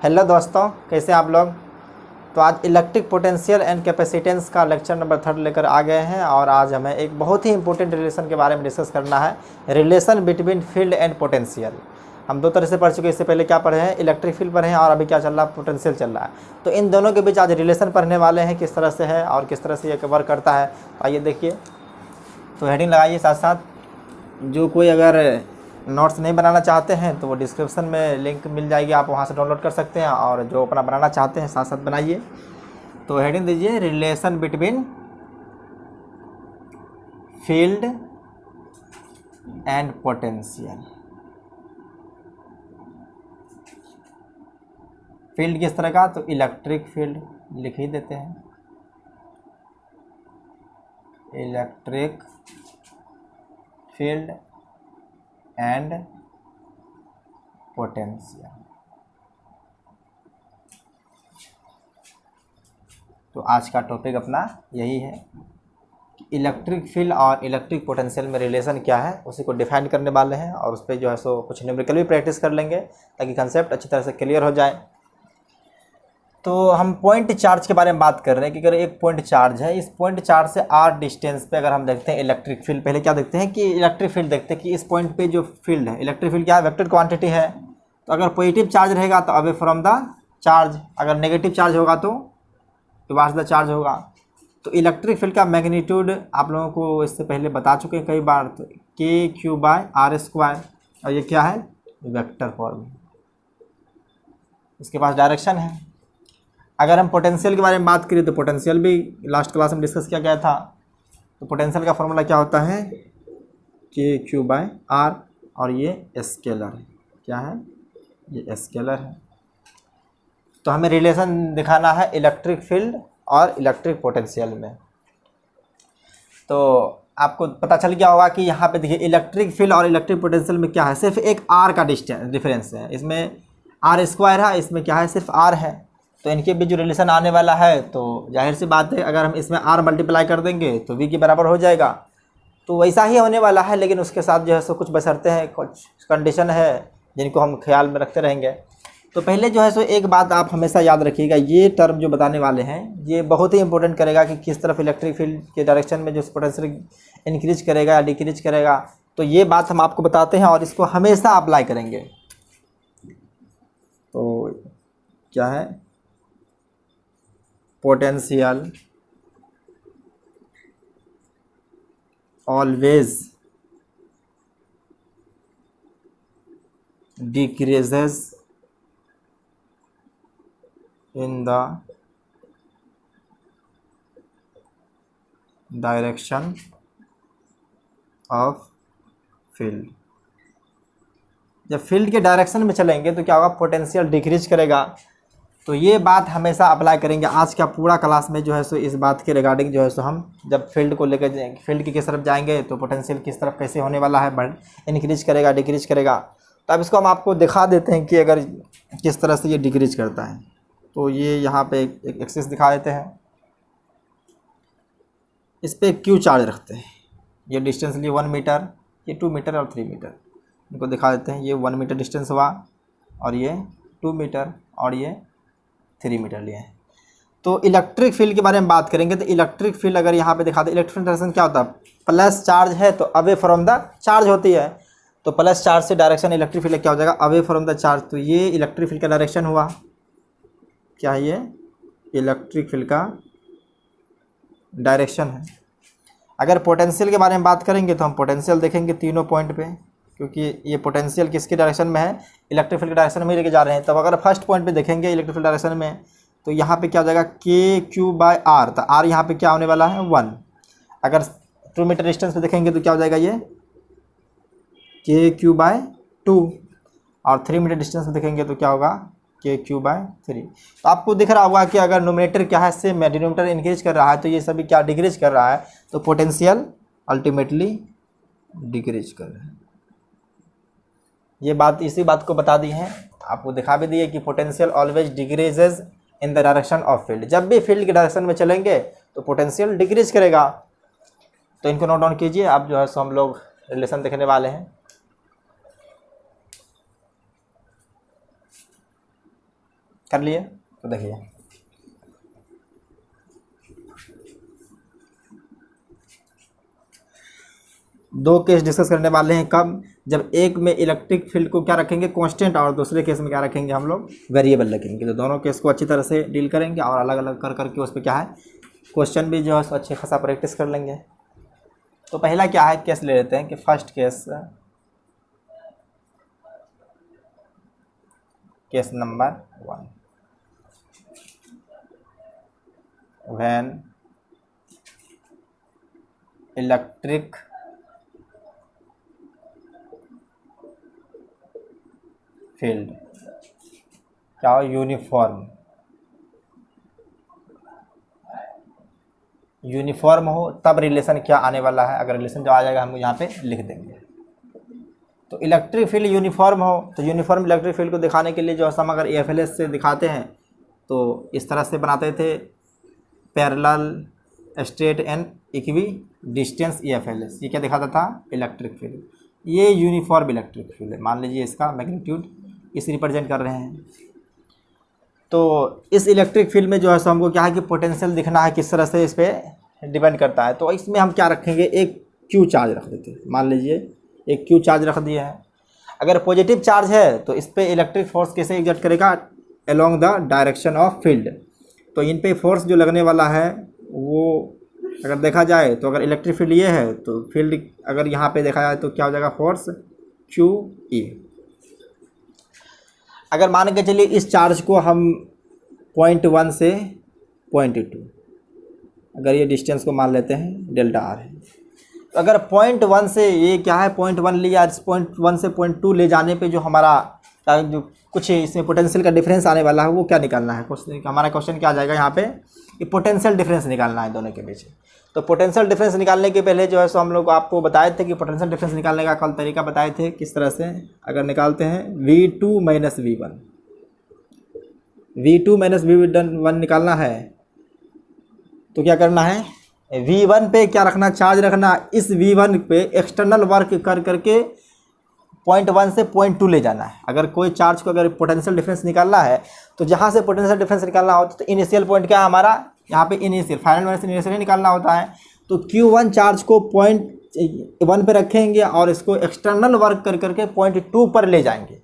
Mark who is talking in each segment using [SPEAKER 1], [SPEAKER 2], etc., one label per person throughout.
[SPEAKER 1] Hello दोस्तों, कैसे आप लोग। तो आज इलेक्ट्रिक पोटेंशियल एंड कैपेसिटेंस का लेक्चर नंबर 3 लेकर आ गए हैं और आज हमें एक बहुत ही इंपॉर्टेंट रिलेशन के बारे में डिस्कस करना है। Relation between field and potential. हम दो तरह से पढ़ चुके हैं। इससे पहले क्या पढ़े हैं, इलेक्ट्रिक फील्ड पढ़े हैं और अभी क्या चल रहा है, पोटेंशियल चल रहा है। तो इन दोनों के बीच आज रिलेशन पढ़ने वाले हैं, किस तरह से है और किस तरह से ये वर्क करता है। तो आइए देखिए। तो हेडिंग लगाइए साथ साथ। जो कोई अगर नोट्स नहीं बनाना चाहते हैं तो वो डिस्क्रिप्शन में लिंक मिल जाएगी, आप वहाँ से डाउनलोड कर सकते हैं, और जो अपना बनाना चाहते हैं साथ साथ बनाइए। तो हेडिंग दीजिए relation between field and potential. Field किस तरह का, तो इलेक्ट्रिक फील्ड लिख ही देते हैं, इलेक्ट्रिक फील्ड एंड पोटेंशियल। तो आज का टॉपिक अपना यही है कि इलेक्ट्रिक फील्ड और इलेक्ट्रिक पोटेंशियल में रिलेशन क्या है, उसी को डिफाइन करने वाले हैं। और उस पर जो है सो कुछ न्यूमेरिकल भी प्रैक्टिस कर लेंगे ताकि कंसेप्ट अच्छी तरह से क्लियर हो जाए। तो हम पॉइंट चार्ज के बारे में बात कर रहे हैं कि अगर एक पॉइंट चार्ज है, इस पॉइंट चार्ज से r डिस्टेंस पे अगर हम देखते हैं इलेक्ट्रिक फील्ड, पहले क्या देखते हैं कि इलेक्ट्रिक फील्ड देखते हैं कि इस पॉइंट पे जो फील्ड है, इलेक्ट्रिक फील्ड क्या है, वेक्टर क्वांटिटी है। तो अगर पॉजिटिव चार्ज रहेगा तो अवे फ्रॉम द चार्ज, अगर नेगेटिव चार्ज होगा तो टुवार्ड्स द चार्ज होगा। तो इलेक्ट्रिक फील्ड का मैग्नीट्यूड आप लोगों को इससे पहले बता चुके हैं कई बार, तो KQ/r²। और ये क्या है, वेक्टर फॉर्म। इसके पास डायरेक्शन है। अगर हम पोटेंशियल के बारे में बात करें तो पोटेंशियल भी लास्ट क्लास में डिस्कस किया गया था। तो पोटेंशियल का फॉर्मूला क्या होता है, KQ/r, और ये स्केलर है। क्या है, ये स्केलर है। तो हमें रिलेशन दिखाना है इलेक्ट्रिक फील्ड और इलेक्ट्रिक पोटेंशियल में। तो आपको पता चल गया होगा कि यहाँ पे देखिए इलेक्ट्रिक फील्ड और इलेक्ट्रिक पोटेंशियल में क्या है, सिर्फ एक r का डिफरेंस है। इसमें r² है, इसमें क्या है, सिर्फ r है। तो इनके बीच जो रिलेशन आने वाला है, तो जाहिर सी बात है अगर हम इसमें r मल्टीप्लाई कर देंगे तो v के बराबर हो जाएगा। तो वैसा ही होने वाला है, लेकिन उसके साथ जो है सो कुछ बशर्तें हैं, कुछ कंडीशन है जिनको हम ख्याल में रखते रहेंगे। तो पहले जो है सो एक बात आप हमेशा याद रखिएगा, ये टर्म जो बताने वाले हैं ये बहुत ही इंपॉर्टेंट करेगा कि किस तरफ इलेक्ट्रिक फील्ड के डायरेक्शन में जो पोटेंशियल इंक्रीज करेगा या डिक्रीज करेगा। तो ये बात हम आपको बताते हैं और इसको हमेशा अप्लाई करेंगे। तो क्या है, potential always decreases in the direction of field। जब फील्ड के डायरेक्शन में चलेंगे तो क्या होगा, पोटेंशियल डिक्रीज करेगा। तो ये बात हमेशा अप्लाई करेंगे। आज का पूरा क्लास में जो है सो इस बात के रिगार्डिंग जो है सो हम जब फील्ड को लेकर फील्ड की किस तरफ जाएंगे तो पोटेंशियल किस तरफ कैसे होने वाला है, बढ़ इंक्रीज करेगा डिक्रीज करेगा। तो अब इसको हम आपको दिखा देते हैं कि अगर किस तरह से ये डिक्रीज करता है। तो ये यहाँ पे एक एक्सिस दिखा देते हैं, इस पर Q चार्ज रखते हैं। ये डिस्टेंस लिए 1 मीटर, ये 2 मीटर और 3 मीटर, इनको दिखा देते हैं। ये 1 मीटर डिस्टेंस हुआ और ये 2 मीटर और ये 3 मीटर लिए हैं। तो इलेक्ट्रिक फील्ड के बारे में बात करेंगे तो इलेक्ट्रिक फील्ड अगर यहाँ पे दिखा दे, इलेक्ट्रिक डायरेक्शन क्या होता है, प्लस चार्ज है तो अवे फ्रॉम द चार्ज होती है। तो प्लस चार्ज से डायरेक्शन इलेक्ट्रिक फील्ड क्या हो जाएगा, अवे फ्रॉम द चार्ज। तो ये इलेक्ट्रिक फील्ड का डायरेक्शन हुआ, क्या है, ये इलेक्ट्रिक फील्ड का डायरेक्शन है। अगर पोटेंशियल के बारे में बात करेंगे तो हम पोटेंशियल देखेंगे तीनों पॉइंट पे, क्योंकि ये पोटेंशियल किसके डायरेक्शन में है, इलेक्ट्रिक फील्ड के डायरेक्शन में लेके जा रहे हैं। तब अगर फर्स्ट पॉइंट पे देखेंगे इलेक्ट्रिक फील्ड डायरेक्शन में, तो यहाँ पे क्या हो जाएगा, KQ/r। तो r यहाँ पे क्या होने वाला है, 1। अगर 2 मीटर डिस्टेंस पे देखेंगे तो क्या हो जाएगा, ये KQ/2। और 3 मीटर डिस्टेंस पे देखेंगे तो क्या होगा, KQ/3। तो आपको दिख रहा होगा कि अगर नोमिनेटर क्या है, सेम है, डिनोमिनेटर इंक्रीज कर रहा है, तो ये सभी क्या डिक्रीज कर रहा है। तो पोटेंशियल अल्टीमेटली डिक्रीज कर रहा है। ये बात इसी बात को बता दी है, आपको दिखा भी दी है कि potential always decreases in the direction of field. जब भी फील्ड के डायरेक्शन में चलेंगे तो पोटेंशियल डिक्रीज करेगा। तो इनको नोट डाउन कीजिए। आप जो है सो हम लोग रिलेशन देखने वाले हैं। कर लिए? तो देखिए दो केस डिस्कस करने वाले हैं। कब? जब एक में इलेक्ट्रिक फील्ड को क्या रखेंगे, कांस्टेंट, और दूसरे केस में क्या रखेंगे हम लोग, वेरिएबल रखेंगे। तो दोनों केस को अच्छी तरह से डील करेंगे और अलग अलग कर करके उस पर क्या है क्वेश्चन भी जो है अच्छे खासा प्रैक्टिस कर लेंगे। तो पहला क्या है केस ले लेते हैं कि first case number 1, when electric field क्या हो, यूनिफॉर्म हो, तब रिलेशन क्या आने वाला है। अगर रिलेशन जो आ जाएगा हम यहाँ पे लिख देंगे। तो इलेक्ट्रिक फील्ड यूनिफॉर्म हो, तो यूनिफॉर्म इलेक्ट्रिक फील्ड को दिखाने के लिए जो हम अगर EFLS से दिखाते हैं तो इस तरह से बनाते थे, parallel, straight and equi distance EFLS। ये क्या दिखाता था, इलेक्ट्रिक फील्ड। ये यूनिफॉर्म इलेक्ट्रिक फील्ड है। मान लीजिए इसका मैग्नीट्यूड इस रिप्रेजेंट कर रहे हैं। तो इस इलेक्ट्रिक फील्ड में जो है सो हमको क्या है कि पोटेंशियल दिखना है, किस तरह से इस पर डिपेंड करता है। तो इसमें हम क्या रखेंगे, एक क्यू चार्ज रख देते हैं। मान लीजिए एक क्यू चार्ज रख दिया है। अगर पॉजिटिव चार्ज है तो इस पर इलेक्ट्रिक फोर्स कैसे एग्जर्ट करेगा, along the direction of field. तो इन पे फोर्स जो लगने वाला है वो अगर देखा जाए तो अगर इलेक्ट्रिक फील्ड ये है तो फील्ड अगर यहाँ पे देखा जाए तो क्या हो जाएगा, फोर्स QE। अगर मान के चलिए इस चार्ज को हम 0.1 से 0.2, अगर ये डिस्टेंस को मान लेते हैं डेल्टा R है, तो अगर 0.1 से ये क्या है 0.1 लिया, 0.1 से 0.2 ले जाने पे जो हमारा जो कुछ इसमें पोटेंशियल का डिफरेंस आने वाला है वो क्या निकालना है। क्वेश्चन हमारा क्वेश्चन क्या आ जाएगा यहाँ पे, ये पोटेंशियल डिफरेंस निकालना है दोनों के बीच। तो पोटेंशियल डिफरेंस निकालने के पहले जो है सो हम लोग आपको बताए थे कि पोटेंशियल डिफरेंस निकालने का कल तरीका बताए थे किस तरह से। अगर निकालते हैं V2 - V1, V2 - V1 निकालना है तो क्या करना है, V1 पे क्या रखना, चार्ज रखना। इस V1 पे एक्सटर्नल वर्क कर करके 0.1 से 0.2 ले जाना है। अगर कोई चार्ज को अगर पोटेंशियल डिफरेंस निकालना है तो जहाँ से पोटेंशियल डिफरेंस निकालना होता है तो इनिशियल पॉइंट क्या है हमारा, यहाँ पे इनिशियल, फाइनल माइनस इनिशियल निकालना होता है। तो Q1 चार्ज को 0.1 पे रखेंगे और इसको एक्सटर्नल वर्क कर करके 0.2 पर ले जाएंगे।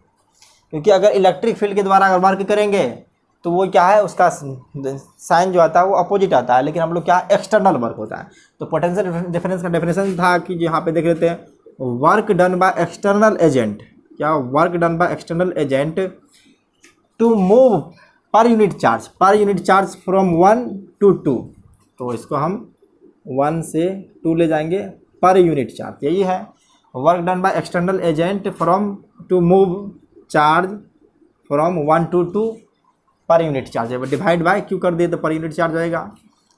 [SPEAKER 1] क्योंकि अगर इलेक्ट्रिक फील्ड के द्वारा अगर वर्क करेंगे तो वो क्या है, उसका साइन जो आता है वो अपोजिट आता है, लेकिन हम लोग क्या एक्सटर्नल वर्क होता है। तो पोटेंशियल डिफरेंस का डेफिनेशन था कि यहाँ पे देख लेते हैं, work done by external agent, क्या work done by external agent to move per unit charge from 1 to 2। तो इसको हम 1 से 2 ले जाएंगे पर यूनिट चार्ज, यही है work done by external agent from to move charge from 1 to 2 per unit charge है। डिवाइड बाय क्यू कर दिए तो पर यूनिट चार्ज आएगा।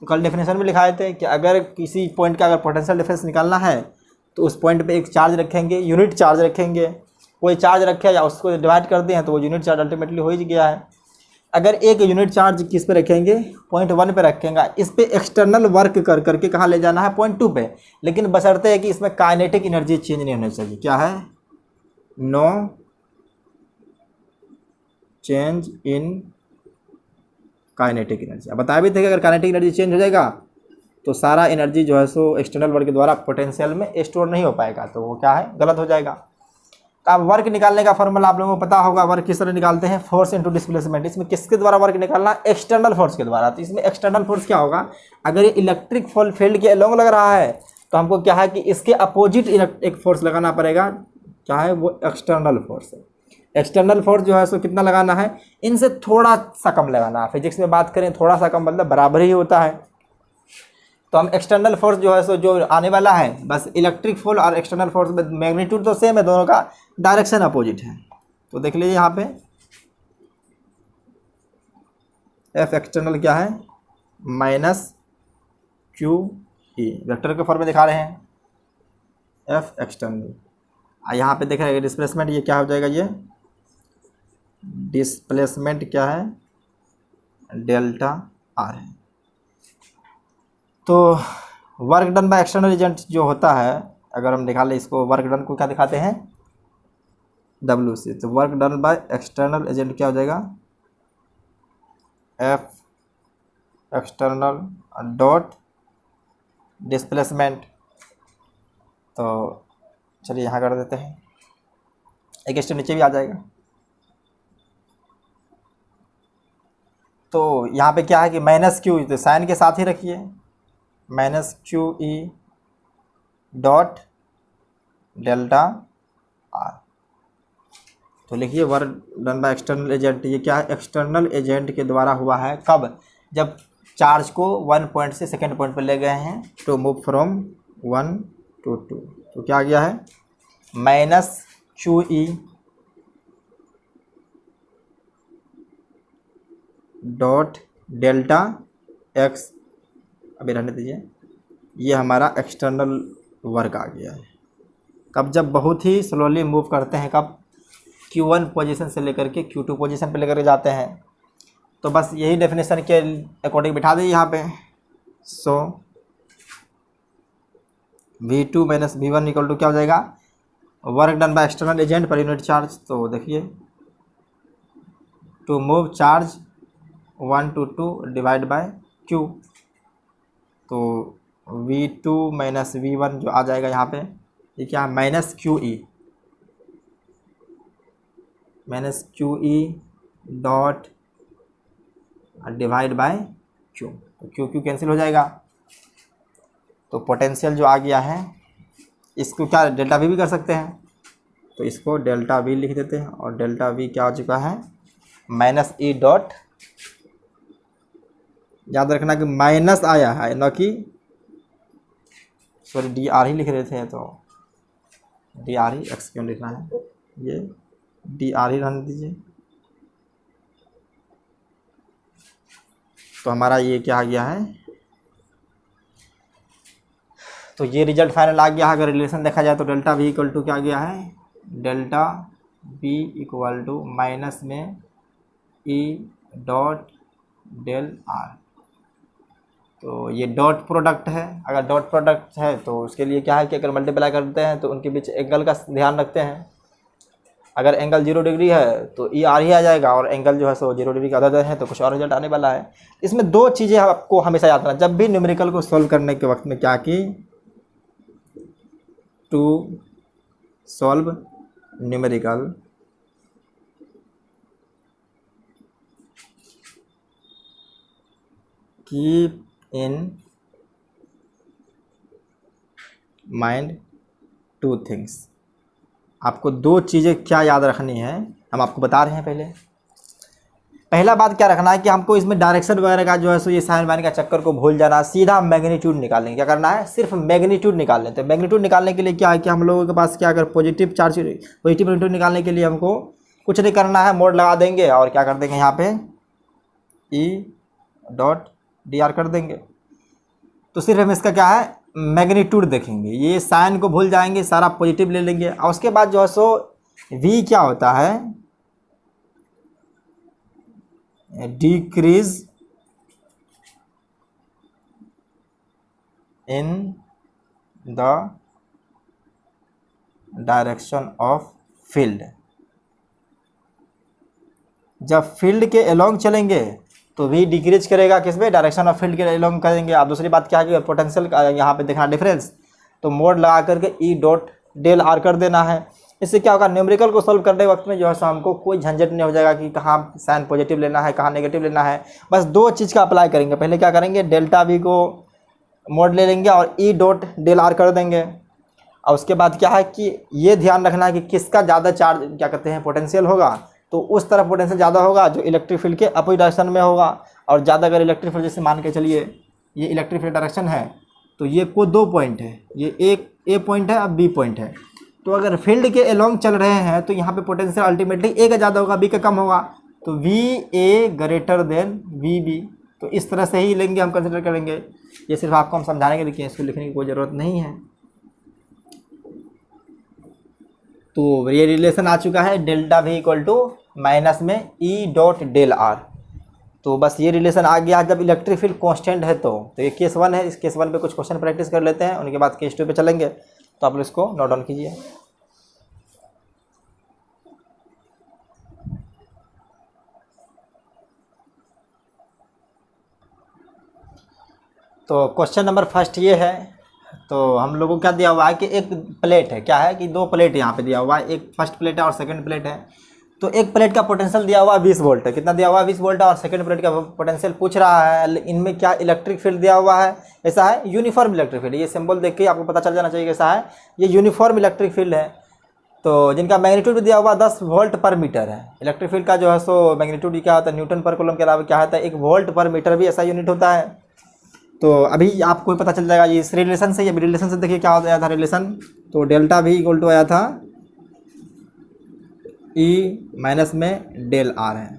[SPEAKER 1] तो कल डेफिनेशन में लिखाए थे कि अगर किसी पॉइंट का अगर पोटेंशियल डिफरेंस निकालना है तो उस पॉइंट पे एक चार्ज रखेंगे, यूनिट चार्ज रखेंगे। कोई चार्ज रखे या उसको डिवाइड कर दें तो वो यूनिट चार्ज अल्टीमेटली हो ही गया है। अगर एक यूनिट चार्ज किस पे रखेंगे, 0.1 पे रखेंगे, इस पे एक्सटर्नल वर्क कर करके कहाँ ले जाना है, 0.2 पे। लेकिन बशर्ते है कि इसमें काइनेटिक एनर्जी चेंज नहीं होनी चाहिए। क्या है, no change in kinetic energy. अब बताया भी थे कि अगर काइनेटिक एनर्जी चेंज हो जाएगा तो सारा एनर्जी जो है सो एक्सटर्नल वर्क के द्वारा पोटेंशियल में स्टोर नहीं हो पाएगा, तो वो क्या है, गलत हो जाएगा। तो अब वर्क निकालने का फॉर्मूला आप लोगों को पता होगा, वर्क किस तरह निकालते हैं, फोर्स इनटू डिस्प्लेसमेंट। इसमें किसके द्वारा वर्क निकालना, एक्सटर्नल फोर्स के द्वारा। तो इसमें एक्सटर्नल फोर्स क्या होगा, अगर ये इलेक्ट्रिक फील्ड के अलोंग लग रहा है तो हमको क्या है कि इसके अपोजिट एक फोर्स लगाना पड़ेगा। क्या है वो, एक्सटर्नल फोर्स है। एक्सटर्नल फोर्स जो है सो कितना लगाना है, इनसे थोड़ा सा कम लगाना है। फिजिक्स में बात करें थोड़ा सा कम मतलब बराबर ही होता है। तो हम एक्सटर्नल फोर्स जो है सो जो आने वाला है, बस इलेक्ट्रिक फोर्स और एक्सटर्नल फोर्स में मैग्नीट्यूड तो सेम है, दोनों का डायरेक्शन अपोजिट है। तो देख लीजिए यहाँ पे एफ एक्सटर्नल क्या है, -QE, वेक्टर के फॉर्म में दिखा रहे हैं एफ एक्सटर्नल। यहाँ पे देख रहे हैं डिस्प्लेसमेंट, ये क्या हो जाएगा, ये डिस्प्लेसमेंट क्या है, डेल्टा R है। तो work done by external agent जो होता है, अगर हम निकालें इसको, वर्क डन को क्या दिखाते हैं, W से। तो work done by external agent क्या हो जाएगा, एफ एक्सटर्नल डॉट डिस्प्लेसमेंट। तो चलिए यहाँ कर देते हैं, एक स्टेप नीचे भी आ जाएगा। तो यहाँ पे क्या है कि माइनस क्यू, तो साइन के साथ ही रखिए, minus Q E dot delta R. तो लिखिए work done by external agent. ये क्या है, एक्सटर्नल एजेंट के द्वारा हुआ है। कब, जब चार्ज को 1 पॉइंट से सेकेंड पॉइंट पर ले गए हैं टू मूव फ्रॉम 1 to 2। तो क्या आ गया है, minus Q E dot delta x. अभी रहने दीजिए, ये हमारा एक्सटर्नल वर्क आ गया है। कब, जब बहुत ही स्लोली मूव करते हैं, कब Q1 पोजीशन से लेकर के Q2 पोजीशन पे लेकर के जाते हैं। तो बस यही डेफिनेशन के अकॉर्डिंग बिठा दें यहाँ पे। सो V2 minus V1 equal to क्या हो जाएगा, work done by external agent per unit charge. तो देखिए, to move charge 1 to 2 divide by Q। तो V2 माइनस V1 जो आ जाएगा यहाँ पे, ये क्या है, minus Q E dot divide by Q. तो क्यू क्यू कैंसिल हो जाएगा। तो पोटेंशियल जो आ गया है, इसको क्या डेल्टा वी भी कर सकते हैं। तो इसको डेल्टा वी लिख देते हैं, और डेल्टा वी क्या हो चुका है, माइनस ई डॉट, याद रखना कि माइनस आया है, न कि सॉरी डी आर ही लिख रहे थे। तो डी आर ही, एक्स क्यों लिखना है, ये डी आर ही रहने दीजिए। तो हमारा ये क्या आ गया है, तो ये रिजल्ट फाइनल आ गया है। अगर रिलेशन देखा जाए तो डेल्टा वी इक्वल टू क्या आ गया है, delta V equal to minus में ई डॉट डेल आर। तो ये डॉट प्रोडक्ट है। अगर डॉट प्रोडक्ट है तो उसके लिए क्या है कि अगर मल्टीप्लाई करते हैं तो उनके बीच एंगल का ध्यान रखते हैं। अगर एंगल 0 डिग्री है तो ई आर ही आ जाएगा, और एंगल जो है सो 0 डिग्री का अदर है तो कुछ और रिजल्ट आने वाला है। इसमें दो चीज़ें आपको हमेशा याद रखना, जब भी न्यूमेरिकल को सॉल्व करने के वक्त में क्या की, to solve numerical keep in mind two things. आपको दो चीज़ें क्या याद रखनी है, हम आपको बता रहे हैं। पहला बात क्या रखना है कि हमको इसमें डायरेक्शन वगैरह का जो है सो ये साइन वाइन का चक्कर को भूल जाना, सीधा मैग्नीट्यूड निकालेंगे। क्या करना है, सिर्फ मैग्नीट्यूड निकाल लेते हैं। मैग्नीट्यूड निकालने के लिए क्या है कि हम लोगों के पास क्या, अगर पॉजिटिव चार्ज, पॉजिटिव मैग्नीट्यूड निकालने के लिए हमको कुछ नहीं करना है, मोड लगा देंगे और क्या कर देंगे यहाँ पे ई डॉट डी आर कर देंगे। तो सिर्फ हम इसका क्या है, मैग्नीट्यूड देखेंगे, ये साइन को भूल जाएंगे, सारा पॉजिटिव ले लेंगे। और उसके बाद जो है सो वी क्या होता है, decrease in the direction of field. जब फील्ड के अलोंग चलेंगे तो वी डिक्रीज करेगा, किसमें, डायरेक्शन ऑफ फील्ड के अलोंग करेंगे। आप दूसरी बात क्या है कि पोटेंशियल का यहाँ पे देखना डिफरेंस, तो मोड लगा करके ई डॉट डेल आर कर देना है। इससे क्या होगा, न्यूमेरिकल को सॉल्व करने वक्त में जो है हमको कोई झंझट नहीं हो जाएगा कि कहाँ साइन पॉजिटिव लेना है, कहाँ नेगेटिव लेना है। बस दो चीज़ का अप्लाई करेंगे। पहले क्या करेंगे, डेल्टा वी को मोड ले लेंगे और ई डॉट डेल आर कर देंगे। और उसके बाद क्या है कि ये ध्यान रखना है कि किसका ज़्यादा चार्ज, क्या कहते हैं, पोटेंशियल होगा, तो उस तरफ पोटेंशियल ज़्यादा होगा जो इलेक्ट्रिक फील्ड के अपोजिट डायरेक्शन में होगा। और ज़्यादा अगर इलेक्ट्रिक फील्ड, जैसे मान के चलिए ये इलेक्ट्रिक फील्ड डायरेक्शन है, तो ये को दो पॉइंट है, ये एक ए पॉइंट है और बी पॉइंट है। तो अगर फील्ड के अलोंग चल रहे हैं तो यहाँ पे पोटेंशियल अल्टीमेटली ए का ज़्यादा होगा, बी का कम होगा। तो V A greater than V B. तो इस तरह से ही लेंगे, हम कंसिडर करेंगे। ये सिर्फ आपको हम समझाने के लिए, इसको लिखने की कोई ज़रूरत नहीं है। तो ये रिलेशन आ चुका है, delta V equal to minus में ई डॉट डेल आर। तो बस ये रिलेशन आ गया जब इलेक्ट्रिक फील्ड कांस्टेंट है। तो ये केस 1 है। इस केस 1 पे कुछ क्वेश्चन प्रैक्टिस कर लेते हैं, उनके बाद केस 2 पे चलेंगे। तो आप लोग इसको नोट डाउन कीजिए। तो क्वेश्चन नंबर फर्स्ट ये है, तो हम लोगों को क्या दिया हुआ है कि एक प्लेट है, क्या है कि दो प्लेट यहाँ पे दिया हुआ है, एक फर्स्ट प्लेट है और सेकंड प्लेट है। तो एक प्लेट का पोटेंशियल दिया हुआ है 20 वोल्ट है, कितना दिया हुआ है 20 वोल्ट है, और सेकंड प्लेट का पोटेंशियल पूछ रहा है इनमें क्या इलेक्ट्रिक फील्ड दिया हुआ है, ऐसा है यूनिफॉर्म इलेक्ट्रिक फील्ड। ये सिंबल देख के आपको पता चल जाना चाहिए कैसा है, ये यूनिफॉर्म इलेक्ट्रिक फील्ड है। तो जिनका मैग्नीट्यूड भी दिया हुआ 10 वोल्ट पर मीटर है। इलेक्ट्रिक फील्ड का जो है सो मैग्नीट्यूड क्या होता है, न्यूटन पर कूलम के अलावा क्या होता है, 1 वोल्ट पर मीटर भी ऐसा यूनिट होता है। तो अभी आपको पता चल जाएगा ये इस रिलेशन से, ये रिलेशन से देखिए क्या होता था रिलेशन। तो डेल्टा भी इक्वल टू आया था ई माइनस में डेल आर है,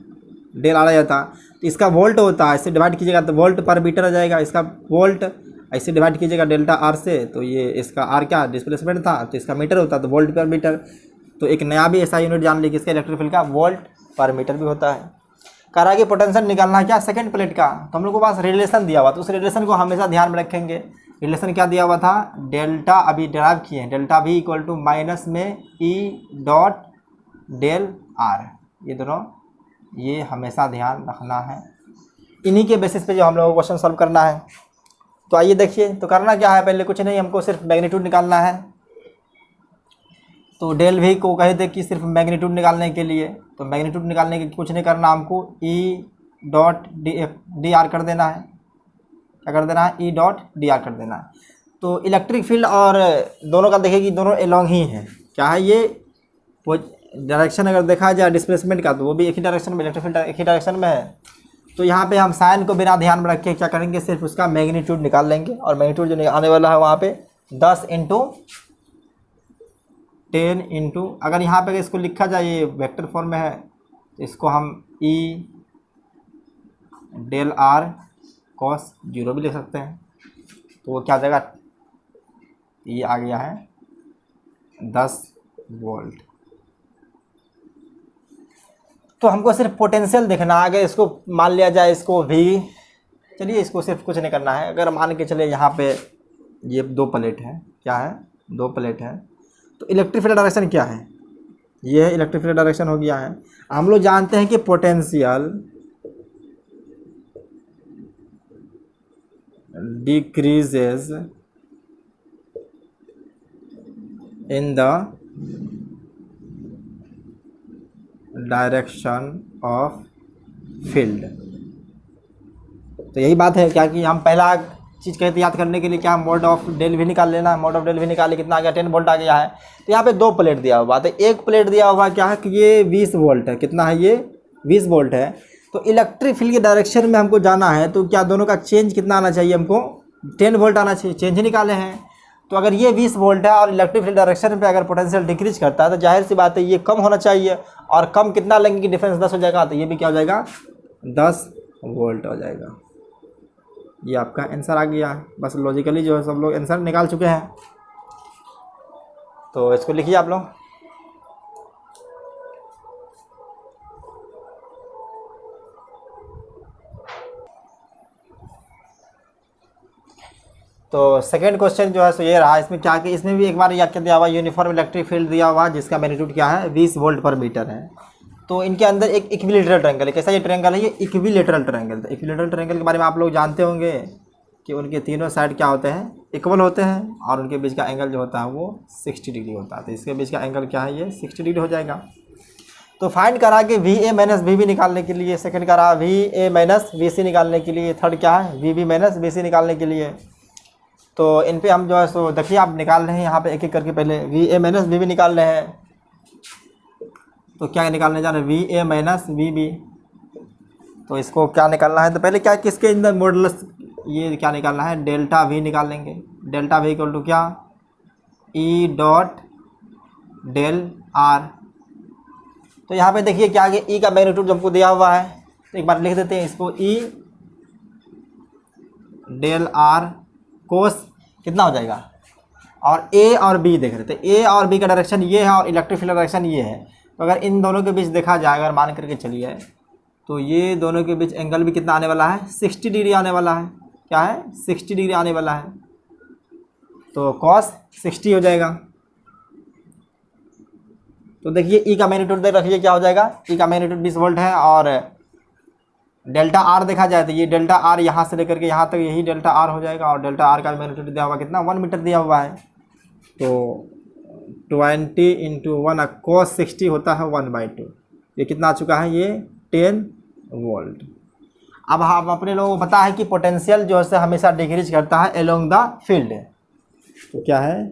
[SPEAKER 1] डेल आर आया था। तो इसका वोल्ट होता है, इससे डिवाइड कीजिएगा तो वोल्ट पर मीटर आ जाएगा, इसका वोल्ट ऐसे डिवाइड कीजिएगा डेल्टा आर से, तो ये इसका आर क्या डिस्प्लेसमेंट था, तो इसका मीटर होता है, तो वोल्ट पर मीटर। तो एक नया भी ऐसा यूनिट जान लीजिए इसका इलेक्ट्रिक फील्ड का वोल्ट पर मीटर भी होता है। कह रहा है कि पोटेंशियल निकालना है क्या सेकंड प्लेट का, तो हम लोग के पास रिलेशन दिया हुआ, तो उस रिलेशन को हमेशा ध्यान में रखेंगे। रिलेशन क्या दिया हुआ था, डेल्टा अभी डेराइव किए हैं, डेल्टा भी इक्वल टू माइनस में ई डॉट डेल आर, ये दोनों ये हमेशा ध्यान रखना है। इन्हीं के बेसिस पे जो हम लोगों को क्वेश्चन सॉल्व करना है। तो आइए देखिए, तो करना क्या है, पहले कुछ नहीं, हमको सिर्फ मैग्नीट्यूड निकालना है। तो डेल भी को कहे थे कि सिर्फ मैग्नीट्यूड निकालने के लिए, तो मैग्नीट्यूड निकालने के कुछ नहीं करना, हमको ई डॉट डी आर कर देना है। क्या कर देना है, ई डॉट डी आर कर देना है। तो इलेक्ट्रिक फील्ड और दोनों का देखिए कि दोनों एलोंग ही हैं, क्या है ये डायरेक्शन अगर देखा जाए डिस्प्लेसमेंट का, तो वो भी एक ही डायरेक्शन में, इलेक्ट्रिक फील्ड एक ही डायरेक्शन में है। तो यहाँ पे हम साइन को बिना ध्यान में रख के क्या करेंगे, सिर्फ उसका मैग्नीट्यूड निकाल लेंगे, और मैग्नीट्यूड जो आने वाला है वहाँ पे 10 इंटू 10 इंटू, अगर यहाँ पे इसको लिखा जाए ये वेक्टर फॉर्म में है, तो इसको हम ई डेल आर कॉस 0 भी लिख सकते हैं। तो वो क्या आ जाएगा, ये आ गया है 10 वोल्ट। तो हमको सिर्फ पोटेंशियल देखना है। अगर इसको मान लिया जाए इसको भी, चलिए इसको सिर्फ कुछ नहीं करना है, अगर मान के चले यहाँ पे ये 2 प्लेट है, क्या है 2 प्लेट है, तो इलेक्ट्रिक फील्ड डायरेक्शन क्या है, ये है इलेक्ट्रिक फील्ड डायरेक्शन हो गया है। हम लोग जानते हैं कि potential decreases in the direction of field. तो यही बात है क्या कि हम पहला चीज़ कहते याद करने के लिए क्या, मोड ऑफ डेल भी निकाल लेना है। मोड ऑफ डेल भी निकाले, कितना आ गया 10 वोल्ट आ गया है। तो यहाँ पे 2 प्लेट दिया हुआ, तो एक प्लेट दिया हुआ क्या है कि ये 20 वोल्ट है, कितना है ये 20 वोल्ट है। तो इलेक्ट्रिक फील्ड के डायरेक्शन में हमको जाना है, तो क्या दोनों का चेंज कितना आना चाहिए, हमको 10 वोल्ट आना चाहिए, चेंज ही निकाले हैं। तो अगर ये 20 वोल्ट है और इलेक्ट्रिक फील्ड डायरेक्शन पे अगर पोटेंशियल डिक्रीज करता है, तो जाहिर सी बात है ये कम होना चाहिए, और कम कितना लेंगे कि डिफरेंस 10 हो जाएगा, तो ये भी क्या हो जाएगा 10 वोल्ट हो जाएगा। ये आपका आंसर आ गया। बस लॉजिकली जो है सब लोग आंसर निकाल चुके हैं, तो इसको लिखिए आप लोग। तो सेकंड क्वेश्चन जो है सो ये रहा, इसमें क्या कि इसमें भी एक बार क्या दिया हुआ, यूनिफॉर्म इलेक्ट्रिक फील्ड दिया हुआ जिसका मैग्नीट्यूड क्या है 20 वोल्ट पर मीटर है। तो इनके अंदर एक इक्विलेटरल ट्रायंगल है। कैसा ये ट्रायंगल है, ये इक्विलेटरल ट्रायंगल। तो इक्विलेटरल ट्रायंगल के बारे में आप लोग जानते होंगे कि उनके तीनों साइड क्या होते हैं, इक्वल होते हैं, और उनके बीच का एंगल जो होता है वो 60 डिग्री होता है। तो इसके बीच का एंगल क्या है, ये 60 डिग्री हो जाएगा। तो फाइंड करा कि V A minus V B निकालने के लिए, सेकंड करा V A minus V C निकालने के लिए, थर्ड क्या है V B minus V C निकालने के लिए। तो इन पे हम जो है सो देखिए आप निकाल रहे हैं यहाँ पे एक एक करके, पहले V A minus V B निकाल रहे हैं। तो क्या निकालने जा रहे हैं, V A minus V B. तो इसको क्या निकालना है, तो पहले क्या किसके अंदर मॉडुलस, ये क्या निकालना है, डेल्टा वी निकाल लेंगे। डेल्टा वी इक्वल टू क्या, ई डॉट डेल आर। तो यहाँ पे देखिए क्या कि ई का मैग्नीट्यूड हमको दिया हुआ है, तो एक बार लिख देते हैं इसको, ई डेल आर कोस कितना हो जाएगा, और ए और बी देख रहे थे, ए और बी का डायरेक्शन ये है और इलेक्ट्रिक फील्ड डायरेक्शन ये है। तो अगर इन दोनों के बीच देखा जाए, अगर मान करके चलिए, तो ये दोनों के बीच एंगल भी कितना आने वाला है, 60 डिग्री आने वाला है। क्या है, 60 डिग्री आने वाला है। तो कॉस 60 हो जाएगा। तो देखिए ई का मैग्नीट्यूड देख रखिए क्या हो जाएगा, ई का मैग्नीट्यूड 20 वोल्ट है और डेल्टा आर देखा जाए तो ये डेल्टा आर यहाँ से लेकर के यहाँ तक यही डेल्टा आर हो जाएगा, और डेल्टा आर का मैग्नीट्यूड दिया हुआ कितना 1 मीटर दिया हुआ है। तो 20 इंटू 1 cos 60 होता है 1/2। ये कितना आ चुका है, ये 10 वोल्ट। अब हम अपने लोगों को पता है कि पोटेंशियल जो है हमेशा डिक्रीज करता है एलोंग द फील्ड। तो क्या है,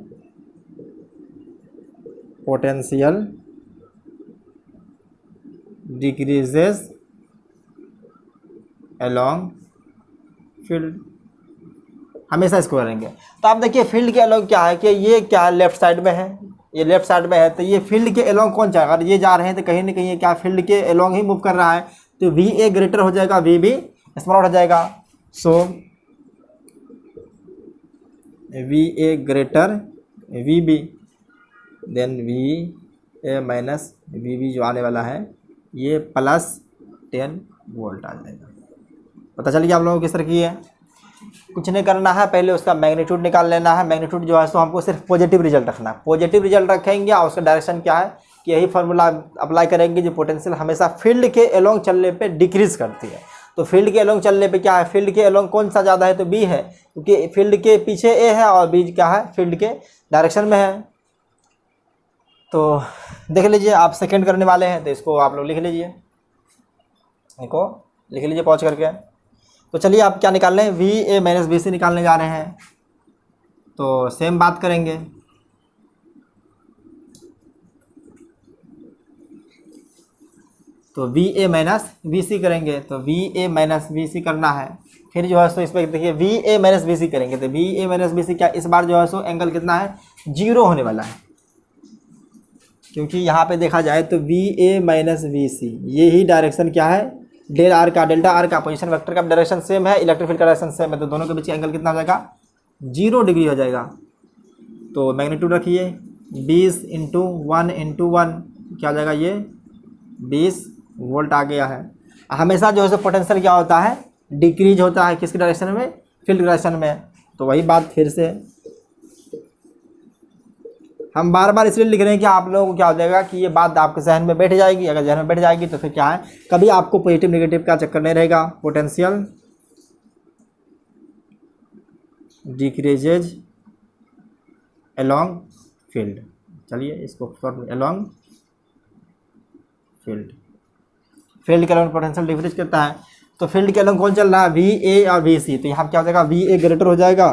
[SPEAKER 1] पोटेंशियल डिक्रीजेस एलोंग फील्ड, हमेशा इसको करेंगे। तो आप देखिए फील्ड के एलोंग क्या है कि ये क्या है, लेफ्ट साइड में है, ये लेफ्ट साइड में है, तो ये फील्ड के एलोंग कौन जाएगा, अगर ये जा रहे हैं तो कहीं ना कहीं ये क्या फील्ड के एलोंग ही मूव कर रहा है, तो वी ए ग्रेटर हो जाएगा, वी बी स्मॉल हो जाएगा। So V A greater V B, then V A minus V B जो आने वाला है ये प्लस 10 वोल्ट आ जाएगा। पता चल गया आप लोगों को किस तरह की है। कुछ नहीं करना है, पहले उसका मैग्नीट्यूड निकाल लेना है। मैग्नीट्यूड जो है तो हमको सिर्फ पॉजिटिव रिजल्ट रखना है, पॉजिटिव रिजल्ट रखेंगे और उसका डायरेक्शन क्या है कि यही फार्मूला अप्लाई करेंगे जो पोटेंशियल हमेशा फील्ड के एलोंग चलने पे डिक्रीज करती है। तो फील्ड के एलोंग चलने पे क्या है, फील्ड के एलोंग कौन सा ज़्यादा है, तो बी है, क्योंकि फील्ड के पीछे ए है और बी क्या है, फील्ड के डायरेक्शन में है। तो देख लीजिए, आप सेकेंड करने वाले हैं तो इसको आप लोग लिख लीजिए, इसको लिख लीजिए पॉज करके। तो चलिए आप क्या निकाल लें, V A minus B C निकालने जा रहे हैं। तो सेम बात करेंगे, तो V A minus V C करेंगे, तो V A minus V C करना है। फिर जो है सो इस पर देखिए V A minus B C करेंगे, तो V A minus B C क्या, इस बार जो है सो एंगल कितना है, 0 होने वाला है, क्योंकि यहाँ पे देखा जाए तो वी ए माइनस वी सी ये ही डायरेक्शन क्या है, डेल्टा आर का पोजीशन वेक्टर का डायरेक्शन सेम है, इलेक्ट्रिक फील्ड का डायरेक्शन सेम है, तो दोनों के बीच एंगल कितना हो जाएगा, 0 डिग्री हो जाएगा। तो मैग्नीट्यूड रखिए 20 इंटू 1 इंटू 1 क्या हो जाएगा, ये 20 वोल्ट आ गया है। हमेशा जो है पोटेंशियल क्या होता है, डिक्रीज होता है, किसकी डायरेक्शन में, फील्ड डायरेक्शन में। तो वही बात फिर से हम बार बार इसलिए लिख रहे हैं कि आप लोगों को क्या हो जाएगा कि ये बात आपके जहन में बैठ जाएगी। अगर जहन में बैठ जाएगी तो फिर क्या है, कभी आपको पॉजिटिव नेगेटिव का चक्कर नहीं रहेगा। पोटेंशियल डिक्रीजेज अलोंग फील्ड, चलिए इसको अलोंग फील्ड, फील्ड के अलोंग पोटेंशियल डिक्रीज करता है। तो फील्ड के अलोंग कौन चल रहा है, वी ए और वी सी, तो यहाँ क्या हो जाएगा, वी ए ग्रेटर हो जाएगा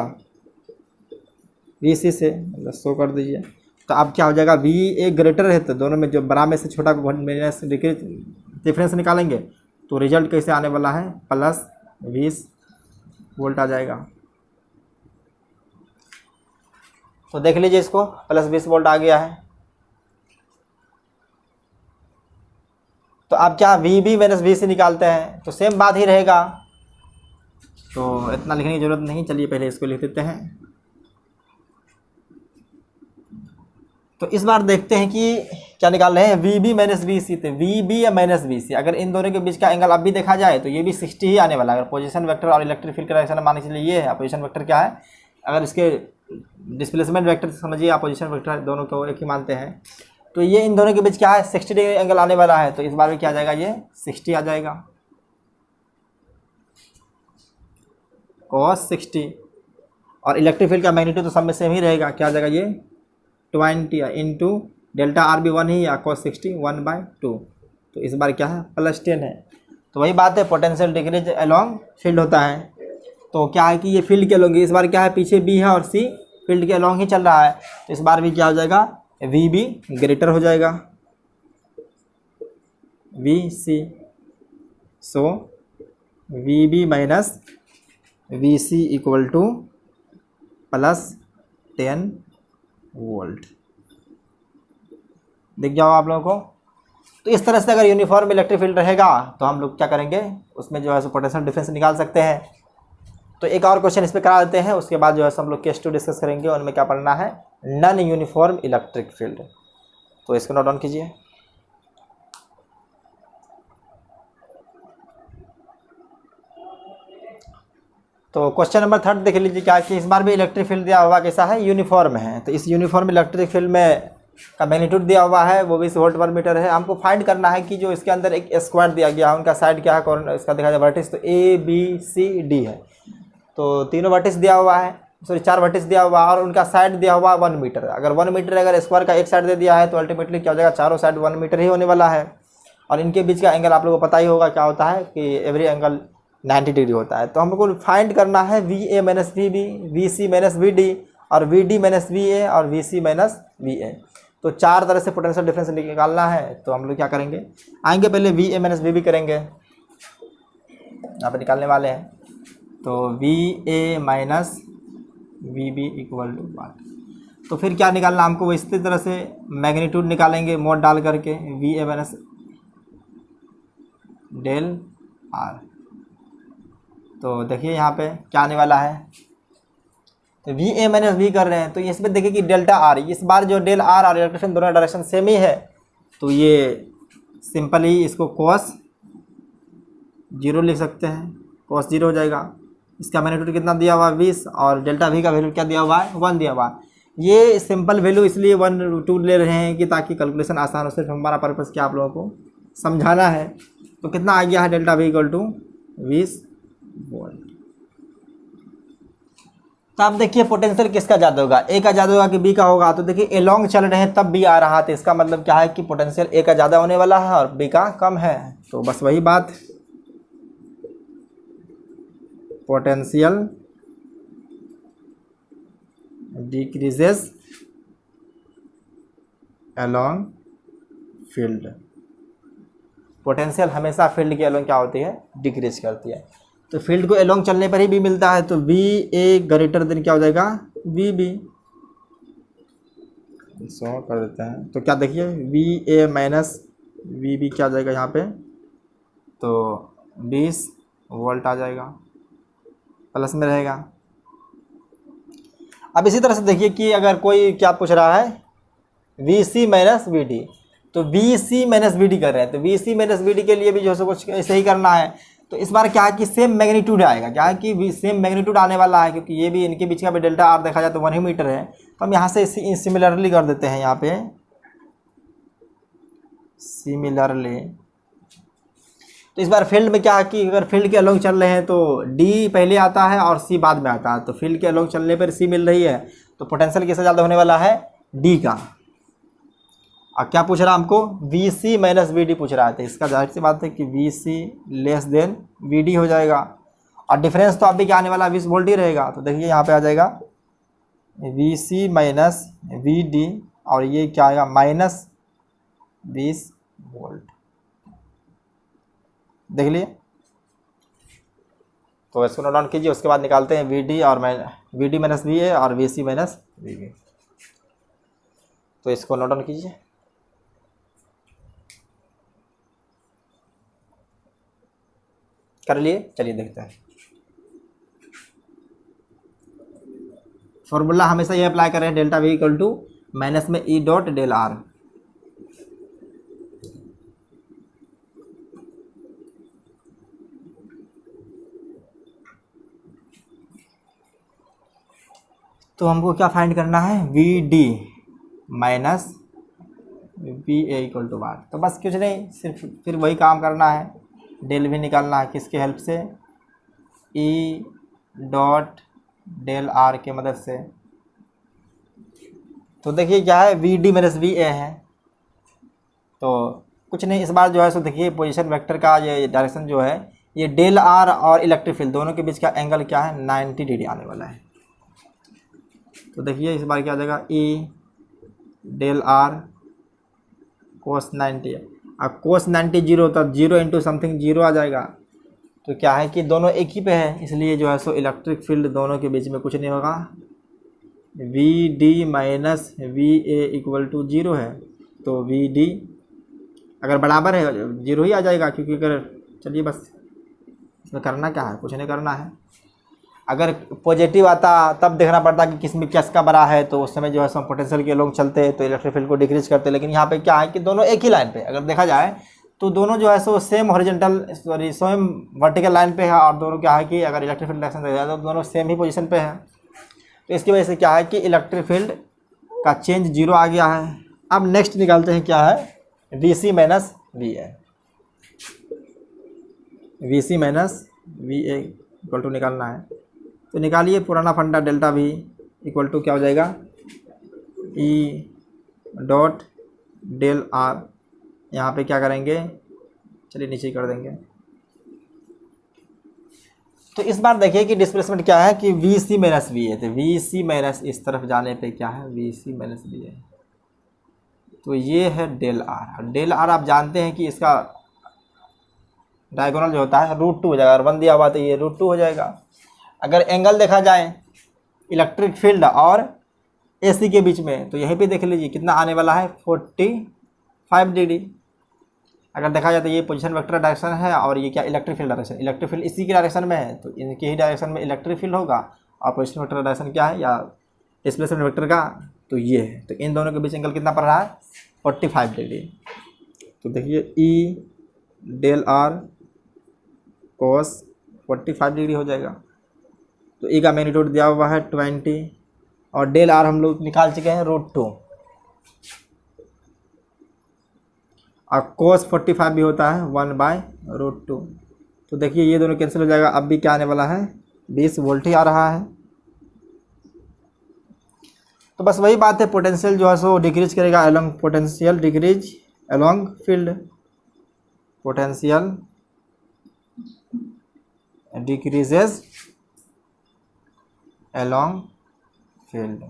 [SPEAKER 1] वी सी से, शो कर दीजिए। तो अब क्या हो जाएगा, वी ए ग्रेटर है तो दोनों में जो बड़ा में से छोटा माइनस डिफरेंस निकालेंगे, तो रिजल्ट कैसे आने वाला है, प्लस 20 वोल्ट आ जाएगा। तो देख लीजिए इसको, प्लस 20 वोल्ट आ गया है। तो अब क्या वी बी माइनस वी सी निकालते हैं, तो सेम बात ही रहेगा, तो इतना लिखने की जरूरत नहीं। चलिए पहले इसको लिख देते हैं। तो इस बार देखते हैं कि क्या निकाल रहे हैं, वी बी माइनस वी सी, तो वी बी या माइनस वी सी, अगर इन दोनों के बीच का एंगल अब भी देखा जाए तो ये भी 60 ही आने वाला है। अगर पोजीशन वेक्टर और इलेक्ट्रिक फील्ड का डायरेक्शन मान के चलिए ये है, पोजीशन वेक्टर क्या है, अगर इसके डिस्प्लेसमेंट वेक्टर समझिए आप, पोजीशन वेक्टर दोनों को एक ही मानते हैं, तो ये इन दोनों के बीच क्या है, 60 डिग्री एंगल आने वाला है। तो इस बार भी क्या आ जाएगा, ये 60 आ जाएगा, cos 60, और इलेक्ट्रिक फील्ड का मैग्नीट्यूड तो सब में सेम ही रहेगा, क्या आ जाएगा, ये 20 इंटू डेल्टा आर भी 1 ही या cos 60 1/2, तो इस बार क्या है, प्लस 10 है। तो वही बात है, पोटेंशियल डिक्रीज अलोंग फील्ड होता है। तो क्या है कि ये फील्ड के अलोंग, इस बार क्या है, पीछे बी है और सी फील्ड के अलोंग ही चल रहा है, तो इस बार भी क्या हो जाएगा, वी बी ग्रेटर हो जाएगा V C. So V B minus V C equal to plus 10 volt. दिख जाओ आप लोगों को। तो इस तरह से अगर यूनिफॉर्म इलेक्ट्रिक फील्ड रहेगा तो हम लोग क्या करेंगे, उसमें जो है सो पोटेंशियल डिफरेंस निकाल सकते हैं। तो एक और क्वेश्चन इस पर करा देते हैं, उसके बाद जो है हम लोग केस 2 डिस्कस करेंगे, उनमें क्या पढ़ना है, नॉन यूनिफॉर्म इलेक्ट्रिक फील्ड। तो इसको नोट डाउन कीजिए। तो क्वेश्चन नंबर 3 देख लीजिए, क्या कि इस बार भी इलेक्ट्रिक फील्ड दिया हुआ कैसा है, यूनिफॉर्म है। तो इस यूनिफॉर्म इलेक्ट्रिक फील्ड में का मैग्नीट्यूड दिया हुआ है, वो 20 वोल्ट पर मीटर है। हमको फाइंड करना है कि जो इसके अंदर एक स्क्वायर दिया गया है, उनका साइड क्या है, कॉर्नर इसका देखा जाए वर्टिस, तो ABCD है। तो तीनों वर्टिस दिया हुआ है, सॉरी 4 वर्टिस दिया हुआ है, और उनका साइड दिया हुआ 1 मीटर। अगर 1 मीटर अगर स्क्वायर का एक साइड दे दिया है तो अल्टीमेटली क्या हो जाएगा, चारों साइड 1 मीटर ही होने वाला है। और इनके बीच का एंगल आप लोगों को पता ही होगा क्या होता है कि एवरी एंगल 90 डिग्री होता है। तो हमको फाइंड करना है VA minus VB, VC minus VD, और VD माइनस VA और VC माइनस VA। तो 4 तरह से पोटेंशियल डिफरेंस निकालना है। तो हम लोग क्या करेंगे, आएंगे पहले VA माइनस VB करेंगे, यहाँ पर निकालने वाले हैं। तो VA minus VB equal to 1। तो फिर क्या निकालना हमको, इसी तरह से मैग्नीट्यूड निकालेंगे मोड डाल करके, VA माइनस डेल R। तो देखिए यहाँ पे क्या आने वाला है, तो VA माइनस V कर रहे हैं, तो इसमें देखिए कि डेल्टा R, इस बार जो डेल R और इलेक्ट्रिक दोनों डायरेक्शन सेम ही है, तो ये सिंपली इसको cos 0 लिख सकते हैं, cos 0 हो जाएगा। इसका मैग्नीट्यूड कितना दिया हुआ है 20, और डेल्टा V का वैल्यू क्या दिया हुआ है 1 दिया हुआ है। ये सिंपल वैल्यू इसलिए 1 2 ले रहे हैं कि ताकि कैलकुलेशन आसान हो, सिर्फ हमारा पर्पज़ क्या आप लोगों को समझाना है। तो कितना आ गया है, delta V equal to 20 volt. तो आप देखिए पोटेंशियल किसका ज़्यादा होगा, A का ज़्यादा होगा कि B का होगा। तो देखिए एलोंग चल रहे हैं तब B आ रहा था, इसका मतलब क्या है कि पोटेंशियल A का ज़्यादा होने वाला है और B का कम है। तो बस वही बात, potential decreases along field. Potential हमेशा फील्ड के अलोंग क्या होती है, डिक्रीज करती है। तो फील्ड को अलोंग चलने पर ही भी मिलता है। तो VA ग्रेटर देन क्या हो जाएगा, VB। सो कर देते हैं, तो क्या देखिए VA माइनस VB क्या आ जाएगा यहाँ पे, तो 20 वोल्ट आ जाएगा, प्लस में रहेगा। अब इसी तरह से देखिए कि अगर कोई क्या पूछ रहा है VC माइनस VD, तो VC माइनस VD कर रहे हैं, तो VC माइनस VD के लिए भी जो है कुछ ऐसे ही करना है। तो इस बार क्या है कि सेम मैग्नीट्यूड आएगा, क्या है कि सेम मैग्नीट्यूड आने वाला है, क्योंकि ये भी इनके बीच का भी डेल्टा R देखा जाए तो 1 ही मीटर है। तो हम यहाँ से सिमिलरली कर देते हैं, यहाँ पे सिमिलरली। तो इस बार फील्ड में क्या है कि अगर फील्ड के अलोंग चल रहे हैं तो D पहले आता है और C बाद में आता है। तो फील्ड के अलोंग चलने पर C मिल रही है, तो पोटेंशियल किससे ज़्यादा होने वाला है, D का। और क्या पूछ रहा है हमको, VC माइनस VD पूछ रहा है। तो इसका जाहिर सी बात है कि VC लेस देन VD हो जाएगा, और डिफरेंस तो अभी क्या आने वाला 20 वोल्ट ही रहेगा। तो देखिए यहाँ पे आ जाएगा VC माइनस VD, और ये क्या आएगा माइनस 20 वोल्ट, देख लिए। तो इसको नोट डाउन कीजिए, उसके बाद निकालते हैं VD और VD माइनस VA और VC माइनस VB। तो इसको नोट डाउन कीजिए। कर लिए, चलिए देखते हैं। फॉर्मूला हमेशा ये अप्लाई कर रहे हैं, delta V equal to minus में E डॉट डेल R। तो हमको क्या फाइंड करना है, VD minus VA equal to 1। तो बस कुछ नहीं, सिर्फ फिर वही काम करना है, डेल V निकालना है किसके हेल्प से, E डॉट डेल R के मदद से। तो देखिए क्या है, VD माइनस VA है। तो कुछ नहीं, इस बार जो है सो देखिए पोजीशन वेक्टर का ये डायरेक्शन जो है, ये डेल R और इलेक्ट्रिक फील्ड दोनों के बीच का एंगल क्या है, 90 डिग्री आने वाला है। तो देखिए इस बार क्या आ जाएगा, E डेल R कोस 90, अब कोस 90 जीरो, तब 0 इंटू समथिंग 0 आ जाएगा। तो क्या है कि दोनों एक ही पे है, इसलिए जो है सो इलेक्ट्रिक फील्ड दोनों के बीच में कुछ नहीं होगा, VD minus VA equal to 0 है। तो VD अगर बराबर है 0 ही आ जाएगा, क्योंकि अगर, चलिए बस इसमें करना क्या है, कुछ नहीं करना है। अगर पॉजिटिव आता तब देखना पड़ता कि किसमें किसका बड़ा है, तो उस समय जो है सो पोटेंशियल के लोग चलते तो इलेक्ट्रिक फील्ड को डिक्रीज करते। लेकिन यहाँ पे क्या है कि दोनों एक ही लाइन पे, अगर देखा जाए तो दोनों जो है so same horizontal same vertical line पे है, और दोनों क्या है कि अगर इलेक्ट्रिक फील्ड डायरेक्शन देखा जाए तो दोनों सेम ही पोजीशन पे है। तो इसकी वजह से क्या है कि इलेक्ट्रिक फील्ड का चेंज 0 आ गया है, अब नेक्स्ट निकालते हैं क्या है, V C minus V A. V C minus V A equal to निकालना है, तो निकालिए पुराना फंडा, डेल्टा वी इक्वल टू क्या हो जाएगा, ई डॉट डेल आर। यहाँ पे क्या करेंगे, चलिए नीचे कर देंगे। तो इस बार देखिए कि डिस्प्लेसमेंट क्या है कि V C minus V A, तो वी सी माइनस इस तरफ जाने पे क्या है, V C minus V A, तो ये है डेल आर। डेल आर आप जानते हैं कि इसका डायगोनल जो होता है √2 हो जाएगा, अगर 1 दिया हुआ तो ये √2 हो जाएगा। अगर एंगल देखा जाए इलेक्ट्रिक फील्ड और एसी के बीच में, तो यहीं पे देख लीजिए कितना आने वाला है, 45 डिग्री। अगर देखा जाए तो ये पोजीशन वेक्टर डायरेक्शन है और ये क्या, electric field direction. Electric field इसी के डायरेक्शन में है, तो इनके ही डायरेक्शन में इलेक्ट्रिक फील्ड होगा। और पोजीशन वेक्टर डायरेक्शन क्या है, या डिस्प्लेसमेंट वेक्टर का, तो ये है। तो इन दोनों के बीच एंगल कितना पड़ रहा है, 45 डिग्री। तो देखिए E del R cos 45 degree हो जाएगा। तो ई का मैग्नीट्यूड दिया हुआ है 20 और डेल आर हम लोग निकाल चुके हैं √2 और कोस 45 भी होता है 1/√2। तो देखिए ये दोनों कैंसिल हो जाएगा। अब भी क्या आने वाला है, 20 वोल्ट ही आ रहा है। तो बस वही बात है, पोटेंशियल जो है सो डिक्रीज करेगा along, potential decrease along field, potential decreases along field.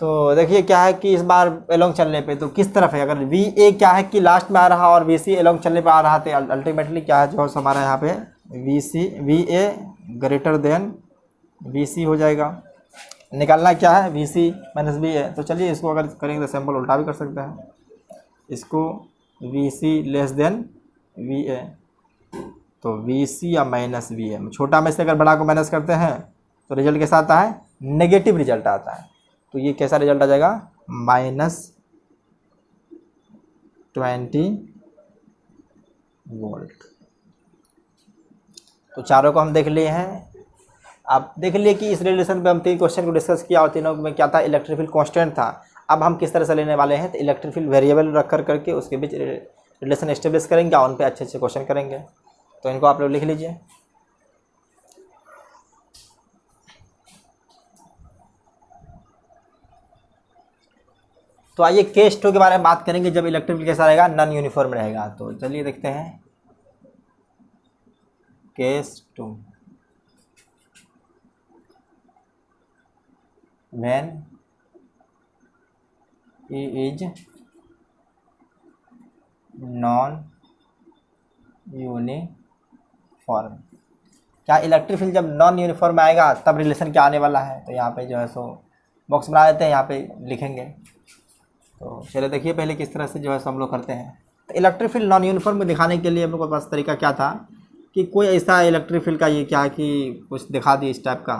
[SPEAKER 1] तो देखिए क्या है कि इस बार एलोंग चलने पे तो किस तरफ है, अगर वी ए क्या है कि लास्ट में आ रहा और वी सी एलोंग चलने पे आ रहा, तो अल्टीमेटली क्या है जो हमारा यहाँ पे V A greater than V C हो जाएगा। निकालना क्या है, V C minus V A. तो चलिए इसको अगर करेंगे तो सिंपल उल्टा भी कर सकते हैं, इसको V C less than V A, तो वी सी या माइनस वी ए, छोटा में से अगर बड़ा को माइनस करते हैं तो रिजल्ट कैसा आता है, नेगेटिव रिजल्ट आता है। तो ये कैसा रिजल्ट आ जाएगा, -20 वोल्ट। तो चारों को हम देख लिए हैं। आप देख लिए कि इस रिलेशन पे हम 3 क्वेश्चन को डिस्कस किया और तीनों में क्या था, इलेक्ट्रिक फील्ड कांस्टेंट था। अब हम किस तरह से लेने वाले हैं, तो इलेक्ट्रिक फील्ड वेरिएबल रख करके उसके बीच रिलेशन एस्टेब्लिश करेंगे और उन पे अच्छे अच्छे क्वेश्चन करेंगे। तो इनको आप लोग लिख लीजिए। तो आइए केस 2 के बारे में बात करेंगे, जब इलेक्ट्रिक फील्ड कैसा रहेगा, नॉन यूनिफॉर्म रहेगा। तो चलिए देखते हैं case 2। When E is non uniform. क्या इलेक्ट्रिक फील्ड जब नॉन यूनिफॉर्म आएगा तब रिलेशन क्या आने वाला है, तो यहाँ पे जो है सो बॉक्स बना देते हैं, यहाँ पे लिखेंगे। तो चलिए देखिए पहले किस तरह से जो है सो हम लोग करते हैं। तो इलेक्ट्रिक फील्ड नॉन यूनिफॉर्म को दिखाने के लिए हम लोग के पास तरीका क्या था कि कोई ऐसा इलेक्ट्रिक फील्ड का ये क्या है कि कुछ दिखा दी इस टाइप का,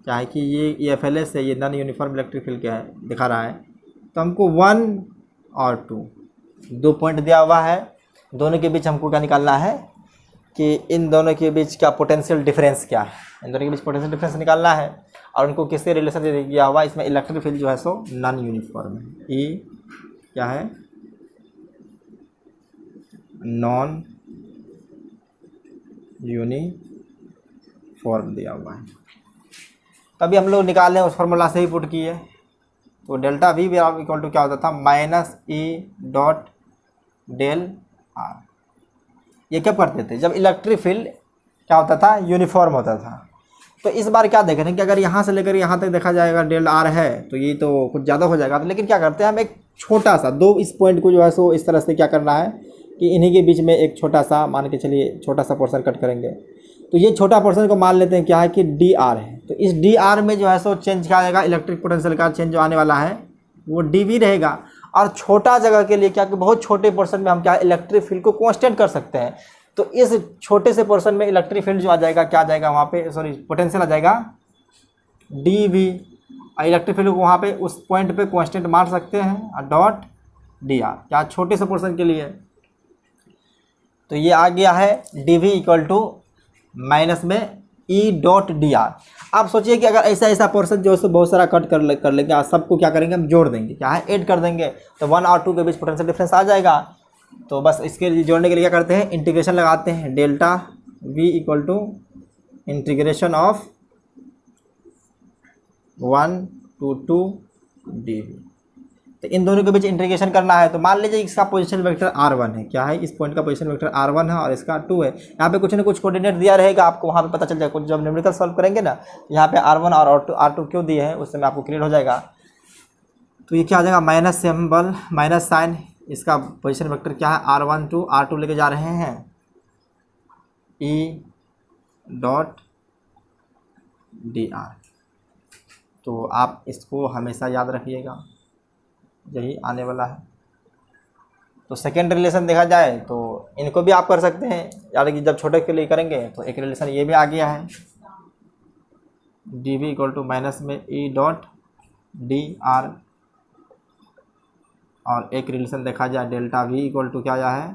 [SPEAKER 1] क्या है कि ये FLS है, ये नॉन यूनिफॉर्म इलेक्ट्रिक फील्ड क्या है दिखा रहा है। तो हमको 1 और 2 पॉइंट दिया हुआ है, दोनों के बीच हमको क्या निकालना है कि इन दोनों के बीच क्या पोटेंशियल डिफरेंस क्या है, इन दोनों के बीच पोटेंशियल डिफरेंस निकालना है। और उनको किससे रिलेशन दिया हुआ, इसमें इलेक्ट्रिक फील्ड जो है सो नॉन यूनिफॉर्म है। ई क्या है, नॉन यूनिफॉर्म दिया हुआ है। तभी हम लोग निकाल लें उस फॉर्मूला से ही पुट किए। तो डेल्टा वी इक्वल टू क्या होता था, -E डॉट डेल आर। ये क्या करते थे, जब इलेक्ट्रिक फील्ड क्या होता था, यूनिफॉर्म होता था। तो इस बार क्या देख रहे हैं कि अगर यहाँ से लेकर यहाँ तक देखा जाएगा डेल आर है तो ये तो कुछ ज़्यादा हो जाएगा। तो लेकिन क्या करते हैं हम, एक छोटा सा इस पॉइंट को जो है सो इस तरह से क्या करना है कि इन्हीं के बीच में एक छोटा सा, मान के चलिए छोटा सा पोर्शन कट करेंगे। तो ये छोटा पोर्शन को मान लेते हैं क्या है कि DR है। तो इस DR में जो है सो चेंज क्या आएगा, इलेक्ट्रिक पोटेंशियल का चेंज जो आने वाला है वो dV रहेगा। और छोटा जगह के लिए क्या कि बहुत छोटे पोर्शन में हम क्या इलेक्ट्रिक फील्ड को कांस्टेंट कर सकते हैं। तो इस छोटे से पोर्शन में इलेक्ट्रिक फील्ड जो आ जाएगा, क्या आ जाएगा वहाँ पे, सॉरी पोटेंशियल आ जाएगा dV। और इलेक्ट्रिक फील्ड को वहाँ पे उस पॉइंट पे कांस्टेंट मार सकते हैं और डॉट DR, क्या छोटे से पोर्शन के लिए। तो ये आ गया है dV इक्वल टू माइनस में ई डॉट डी आर। आप सोचिए कि अगर ऐसा ऐसा पोर्शन जो है बहुत सारा कट कर लेंगे, आप सबको क्या करेंगे, हम जोड़ देंगे, क्या है, ऐड कर देंगे, तो 1 और 2 के बीच पोटेंशियल डिफरेंस आ जाएगा। तो बस इसके लिए जोड़ने के लिए क्या करते हैं, इंटीग्रेशन लगाते हैं, delta V equal to integration of 1 to 2 D V. तो इन दोनों के बीच इंटीग्रेशन करना है। तो मान लीजिए इसका पोजीशन वेक्टर r1 है, क्या है, इस पॉइंट का पोजीशन वेक्टर r1 है और इसका 2 है। यहाँ पे कुछ ना कुछ कोऑर्डिनेट दिया रहेगा, आपको वहाँ पे पता चल जाएगा। कुछ जब न्यूमेरिकल सॉल्व करेंगे ना, यहाँ पे r1 और r2 क्यों दिए हैं, उस समय आपको क्लियर हो जाएगा। तो ये क्या आ जाएगा, माइनस सिंबल, माइनस साइन, इसका पोजीशन वेक्टर क्या है, r1 to r2 लेके जा रहे हैं, ई डॉट डी आर। तो आप इसको हमेशा याद रखिएगा, यही आने वाला है। तो सेकेंड रिलेशन देखा जाए तो इनको भी आप कर सकते हैं, यानी कि जब छोटे के लिए करेंगे तो एक रिलेशन ये भी आ गया है, D V equal to minus में ई डॉट डी आर, और एक रिलेशन देखा जाए डेल्टा वी इक्वल टू क्या आया है,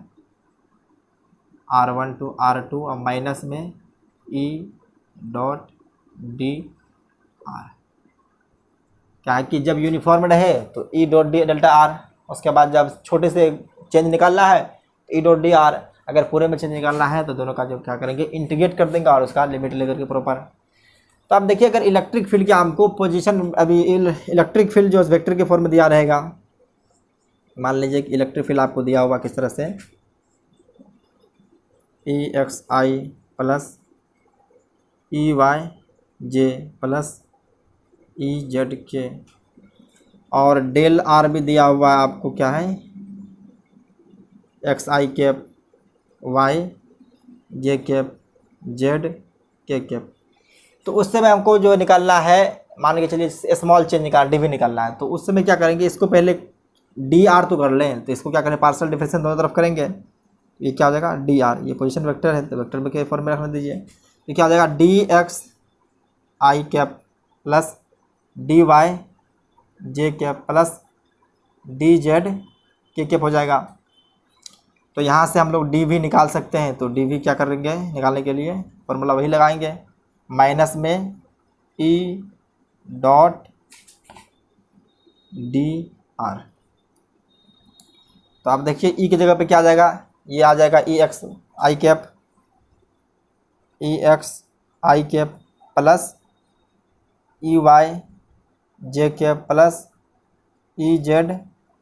[SPEAKER 1] r1 to r2 और माइनस में ई डॉट डी आर। क्या है कि जब यूनिफॉर्म रहे तो E dot D delta R, उसके बाद जब छोटे से चेंज निकालना है तो ई डॉट डी आर, अगर पूरे में चेंज निकालना है तो दोनों का जो क्या करेंगे, इंटीग्रेट कर देंगे और उसका लिमिट लेकर के प्रॉपर। तो आप देखिए, अगर इलेक्ट्रिक फील्ड की हमको पोजीशन, अभी इलेक्ट्रिक फील्ड जो वेक्टर के फॉर्म में दिया रहेगा, मान लीजिए कि इलेक्ट्रिक फील्ड आपको दिया होगा किस तरह से, ई एक्स आई प्लस ई वाई जे प्लस ई जेड के, और डेल आर भी दिया हुआ है आपको, क्या है, एक्स आई कैप वाई जे कैप जेड के कैप। तो उस समय हमको जो निकालना है, मान के चलिए स्मॉल चेंज निकाल, डी निकालना है, तो उस समय क्या करेंगे, इसको पहले डी आर तो कर लें, तो इसको क्या करें, पार्शियल डिफरेंशियल दोनों तरफ करेंगे, ये क्या हो जाएगा, डी आर, ये पोजीशन वेक्टर है तो वेक्टर में के फॉर्म में रखने दीजिए, ये क्या हो जाएगा, डी एक्स आई कैप प्लस डी वाई जे कैप प्लस डी जेड के कैप हो जाएगा। तो यहाँ से हम लोग डी वी निकाल सकते हैं, तो डी वी क्या करेंगे, निकालने के लिए फॉर्मूला वही लगाएंगे, माइनस में ई डॉट डी आर। तो आप देखिए ई की जगह पे क्या आ जाएगा, ये आ जाएगा ई एक्स आई कैप, ई एक्स आई कैप प्लस ई वाई जे कैप प्लस ई जेड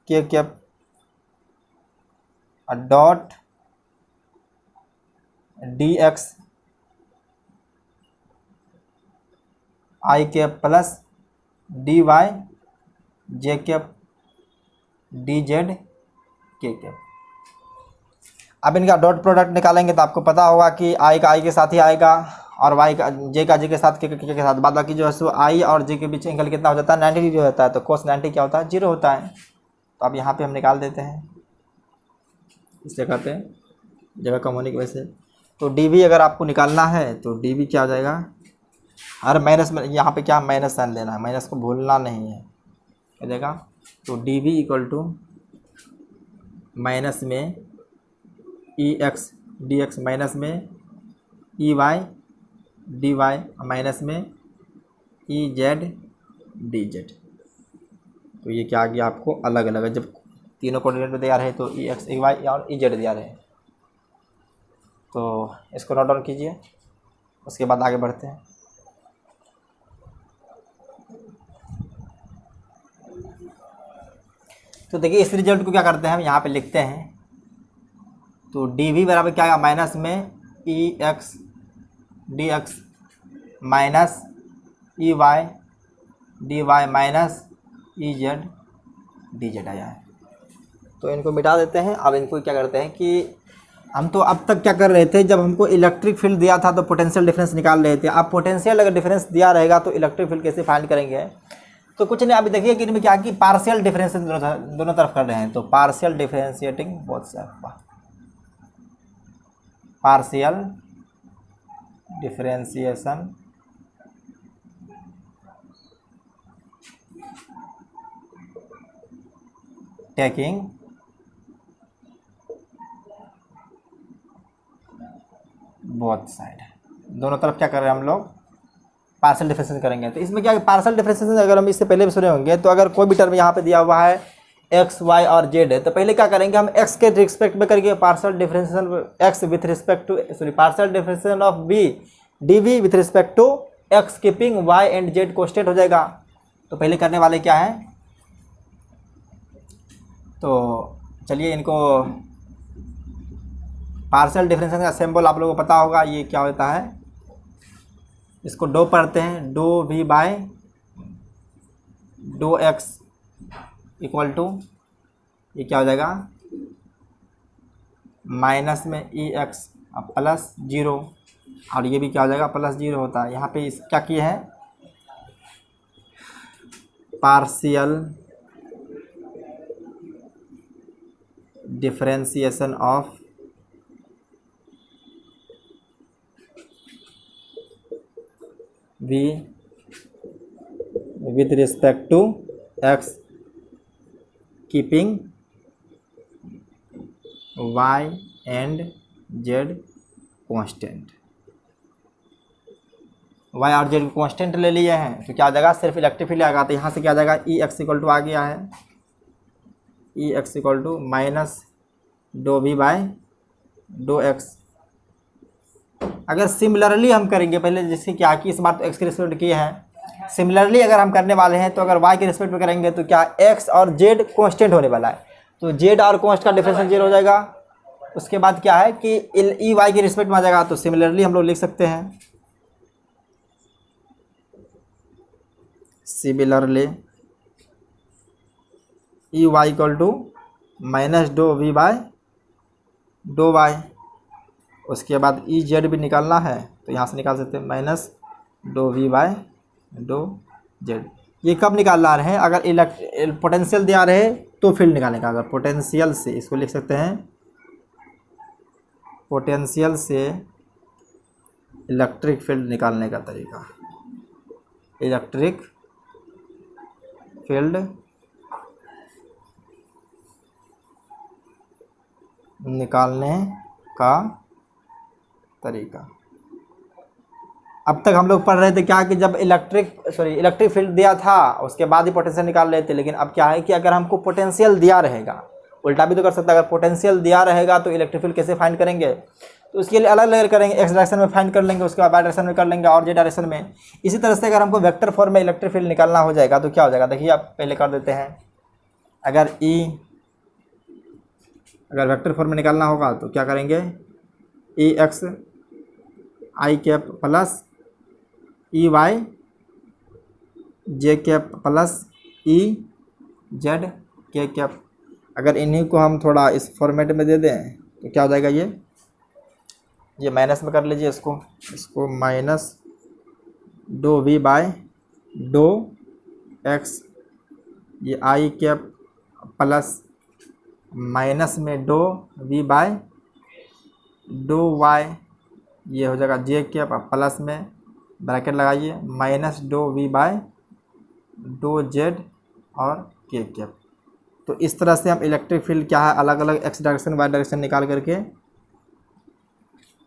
[SPEAKER 1] के कैप डॉट डी एक्स आई कैप प्लस डी वाई जे कैप डी जेड के कैप। अब इनका डॉट प्रोडक्ट निकालेंगे तो आपको पता होगा कि आई का आई के साथ ही आएगा और वाई का जे के साथ के साथ, बाद बाकी जो है सो आई और जे के बीच एंगल कितना हो जाता है, 90 डिग्री होता है। तो cos 90 क्या होता है, 0 होता है। तो अब यहाँ पे हम निकाल देते हैं इस जगह पे, जगह कम होने की वजह से। तो डी वी अगर आपको निकालना है तो डी वी क्या हो जाएगा, हर माइनस में यहाँ पे क्या माइनस साइन लेना है, माइनस को भूलना नहीं है, क्या जाएगा। तो D V equal to minus में E X D X minus में E Y D Y minus में ई जेड डी जेड। तो ये क्या आ गया आपको, अलग अलग है, जब तीनों कोऑर्डिनेट में दिया रहे तो ई एक्स ई वाई और ई जेड दिया रहे। तो इसको नोट डाउन कीजिए, उसके बाद आगे बढ़ते हैं। तो देखिए इस रिजल्ट को क्या करते हैं, हम यहाँ पे लिखते हैं। तो डी वी बराबर क्या आएगा, माइनस में E X D X minus E Y D Y minus E Z D Z आया है। तो इनको मिटा देते हैं। अब इनको क्या करते हैं कि हम तो अब तक क्या कर रहे थे, जब हमको इलेक्ट्रिक फील्ड दिया था तो पोटेंशियल डिफरेंस निकाल रहे थे। अब पोटेंशियल अगर डिफरेंस दिया रहेगा तो इलेक्ट्रिक फील्ड कैसे फाइंड करेंगे। तो कुछ नहीं, अभी देखिए कि इनमें क्या कि पार्शियल डिफरेंस दोनों तरफ कर रहे हैं। तो partial differentiating both side, partial differentiation taking both side. दोनों तरफ क्या कर रहे हैं हम लोग, पार्शियल डिफरेंशिएशन करेंगे। तो इसमें क्या है, पार्शियल डिफरेंशिएशन अगर हम इससे पहले भी सुने होंगे, तो अगर कोई भी टर्म यहाँ पे दिया हुआ है एक्स वाई और जेड है, तो पहले क्या करेंगे हम एक्स के रिस्पेक्ट में करेंगे partial differentiation X with respect to partial differentiation of B D V with respect to X keeping Y and Z constant हो जाएगा। तो पहले करने वाले क्या है, तो चलिए इनको पार्शियल डिफरेंशिएशन का सिंबल आप लोगों को पता होगा, ये क्या होता है, इसको डो पढ़ते हैं, doh V by dough X equal to, ये क्या हो जाएगा, माइनस में ई एक्स प्लस जीरो, और ये भी क्या हो जाएगा, प्लस जीरो होता है। यहाँ पे इस क्या किए हैं, partial differentiation of v with respect to x keeping y and z constant, y और z कांस्टेंट ले लिए हैं, तो क्या आ जाएगा, सिर्फ इलेक्ट्रिक फील्ड आएगा। तो यहाँ से क्या आ जाएगा, ई एक्स इक्वल टू आ गया है, E X equal to minus dough V by dough X. अगर सिमिलरली हम करेंगे, पहले जैसे क्या कि इस बार तो एक्स के रिस्पेक्ट किए हैं, सिमिलरली अगर हम करने वाले हैं तो अगर वाई के रिस्पेक्ट में करेंगे तो क्या एक्स और जेड कांस्टेंट होने वाला है, तो जेड और कांस्ट का डिफरेंशियल जीरो हो जाएगा। उसके बाद क्या है कि ई वाई के रिस्पेक्ट में आ जाएगा, तो सिमिलरली हम लोग लिख सकते हैं, similarly E Y equal to minus dough V by doh Y. उसके बाद ई जेड भी निकालना है, तो यहाँ से निकाल सकते हैं minus dough V by doh Z. ये कब निकालना है, अगर पोटेंशियल दिया रहे तो फील्ड निकालने का। अगर पोटेंशियल से, इसको लिख सकते हैं पोटेंशियल से इलेक्ट्रिक फील्ड निकालने का तरीका, इलेक्ट्रिक फील्ड निकालने का तरीका। अब तक हम लोग पढ़ रहे थे क्या कि जब इलेक्ट्रिक फील्ड दिया था उसके बाद ही पोटेंशियल निकाल रहे थे, लेकिन अब क्या है कि अगर हमको पोटेंशियल दिया रहेगा, उल्टा भी तो कर सकता है, अगर पोटेंशियल दिया रहेगा तो इलेक्ट्रिक फील्ड कैसे फाइंड करेंगे, तो उसके लिए अलग अलग करेंगे, एक्स डायरेक्शन में फाइंड कर लेंगे, उसके बाद वाई डायरेक्शन में कर लेंगे और जेड डायरेक्शन में। इसी तरह से अगर हमको वेक्टर फॉर्म में इलेक्ट्रिक फील्ड निकालना हो जाएगा तो क्या हो जाएगा, देखिए आप पहले कर देते हैं। अगर वेक्टर फॉर्म में निकालना होगा तो क्या करेंगे, ई एक्स आई कैप प्लस ई वाई जे कैप प्लस ई जेड के कैप। अगर इन्हीं को हम थोड़ा इस फॉर्मेट में दे दें तो क्या हो जाएगा, ये माइनस में कर लीजिए, इसको minus dough V by dough X, ये आई कैप प्लस माइनस में doh V by doh Y, ये हो जाएगा जे कैप प्लस में ब्रैकेट लगाइए minus dough V by doh Z और के कैप। तो इस तरह से हम इलेक्ट्रिक फील्ड क्या है, अलग अलग एक्स डायरेक्शन वाई डायरेक्शन निकाल करके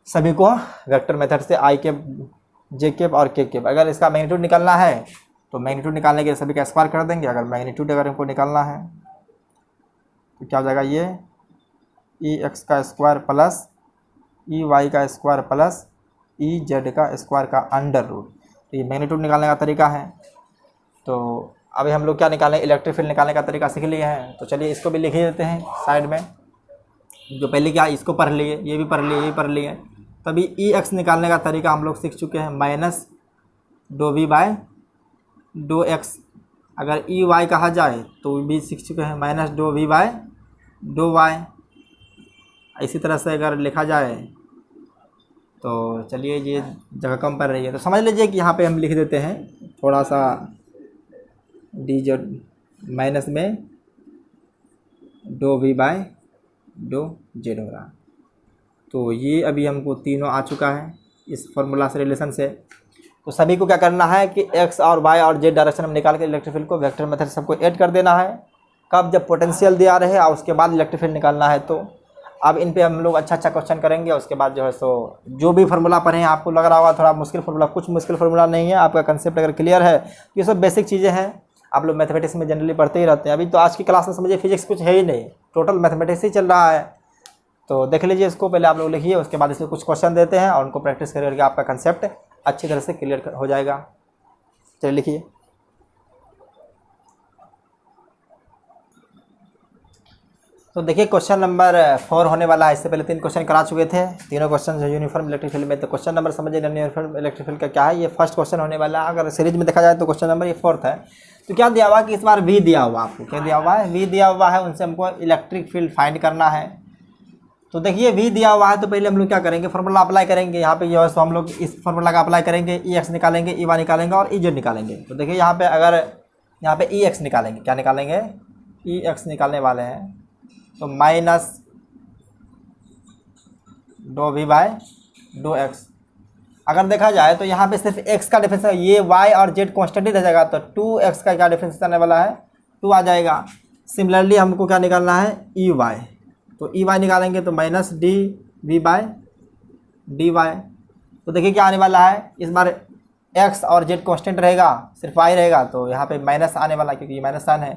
[SPEAKER 1] सभी को वेक्टर मेथड से आई कैप जे कैप और के कैप। अगर इसका मैग्नीट्यूड निकालना है तो मैग्नीट्यूड निकालने के लिए सभी का स्क्वायर कर देंगे। अगर मैग्नीट्यूड अगर हमको निकालना है तो क्या हो जाएगा, ये ई एक्स का स्क्वायर प्लस ई वाई का स्क्वायर प्लस ई जेड का स्क्वायर का अंडर रूट। तो ये मैग्नीट्यूड निकालने का तरीका है। तो अभी हम लोग क्या निकालें, इलेक्ट्रिक फील्ड निकालने का तरीका सीख लिए हैं, तो चलिए इसको भी लिख ही देते हैं साइड में। जो पहले क्या इसको पढ़ लिए, ये भी पढ़ लिए, ये भी पढ़ लिए, तभी ई एक्स निकालने का तरीका हम लोग सीख चुके हैं, minus dough V by dough X. अगर ई वाई कहा जाए तो भी सीख चुके हैं, minus dough V by doh Y. इसी तरह से अगर लिखा जाए तो चलिए ये जगह कम पड़ रही है तो समझ लीजिए कि यहाँ पे हम लिख देते हैं थोड़ा सा डी जेड माइनस में doh V by doh Z हो रहा। तो ये अभी हमको तीनों आ चुका है इस फॉर्मूला से, रिलेशन से। तो सभी को क्या करना है कि एक्स और वाई और जेड डायरेक्शन में निकाल के इलेक्ट्रिक फील्ड को वेक्टर मेथड सबको ऐड कर देना है। कब, जब पोटेंशियल दिया रहे और उसके बाद इलेक्ट्रिक फील्ड निकालना है। तो अब इन पे हम लोग अच्छा अच्छा क्वेश्चन करेंगे। उसके बाद जो है सो जो भी फार्मूला पढ़े आपको लग रहा होगा थोड़ा मुश्किल फार्मूला, कुछ मुश्किल फार्मूला नहीं है। आपका कंसेप्ट अगर क्लियर है ये सब बेसिक चीज़ें हैं, आप लोग मैथमेटिक्स में जनरली पढ़ते ही रहते हैं। अभी तो आज की क्लास में समझिए फिजिक्स कुछ है ही नहीं, टोटल मैथमेटिक्स ही चल रहा है। तो देख लीजिए इसको, पहले आप लोग लिखिए, उसके बाद इसमें कुछ क्वेश्चन देते हैं और उनको प्रैक्टिस करके आपका कंसेप्ट अच्छी तरह से क्लियर हो जाएगा। चलिए लिखिए। तो देखिए क्वेश्चन नंबर 4 होने वाला है। इससे पहले 3 क्वेश्चन करा चुके थे, तीनों क्वेश्चन जो यूनिफॉर्म इलेक्ट्रिक फील्ड में। तो क्वेश्चन नंबर समझिए यूनिफॉर्म इलेक्ट्रिक फील्ड का क्या है, ये फर्स्ट क्वेश्चन होने वाला है। अगर सीरीज में देखा जाए तो क्वेश्चन नंबर ये 4th है। तो क्या दिया हुआ है कि इस बार वी दिया हुआ, आपको क्या दिया हुआ है, वी दिया हुआ है, उनसे हमको इलेक्ट्रिक फील्ड फाइंड करना है। तो देखिए वी दिया हुआ है तो पहले हम लोग क्या करेंगे, फार्मूला अप्लाई करेंगे। यहाँ पे जो है सो हम लोग इस फार्मूला का अप्लाई करेंगे, ई एक्स निकालेंगे, ई वाई निकालेंगे और ई जेड निकालेंगे। तो देखिए यहाँ पे अगर यहाँ पे ई एक्स निकालेंगे, क्या निकालेंगे, ई एक्स निकालने वाले हैं। तो माइनस दो वी बाय दो एक्स। अगर देखा जाए तो यहाँ पे सिर्फ एक्स का डिफरेंस है, ये वाई और जेड कॉन्स्टेंट ही रह जाएगा। तो 2x का क्या डिफरेंस आने वाला है, 2 आ जाएगा। सिमिलरली हमको क्या निकालना है, ई वाई। तो ई वाई निकालेंगे तो minus D V by D Y. तो देखिए क्या आने वाला है, इस बार एक्स और जेड कॉन्स्टेंट रहेगा, सिर्फ वाई रहेगा। तो यहाँ पे माइनस आने वाला है क्योंकि ये माइनस साइन है।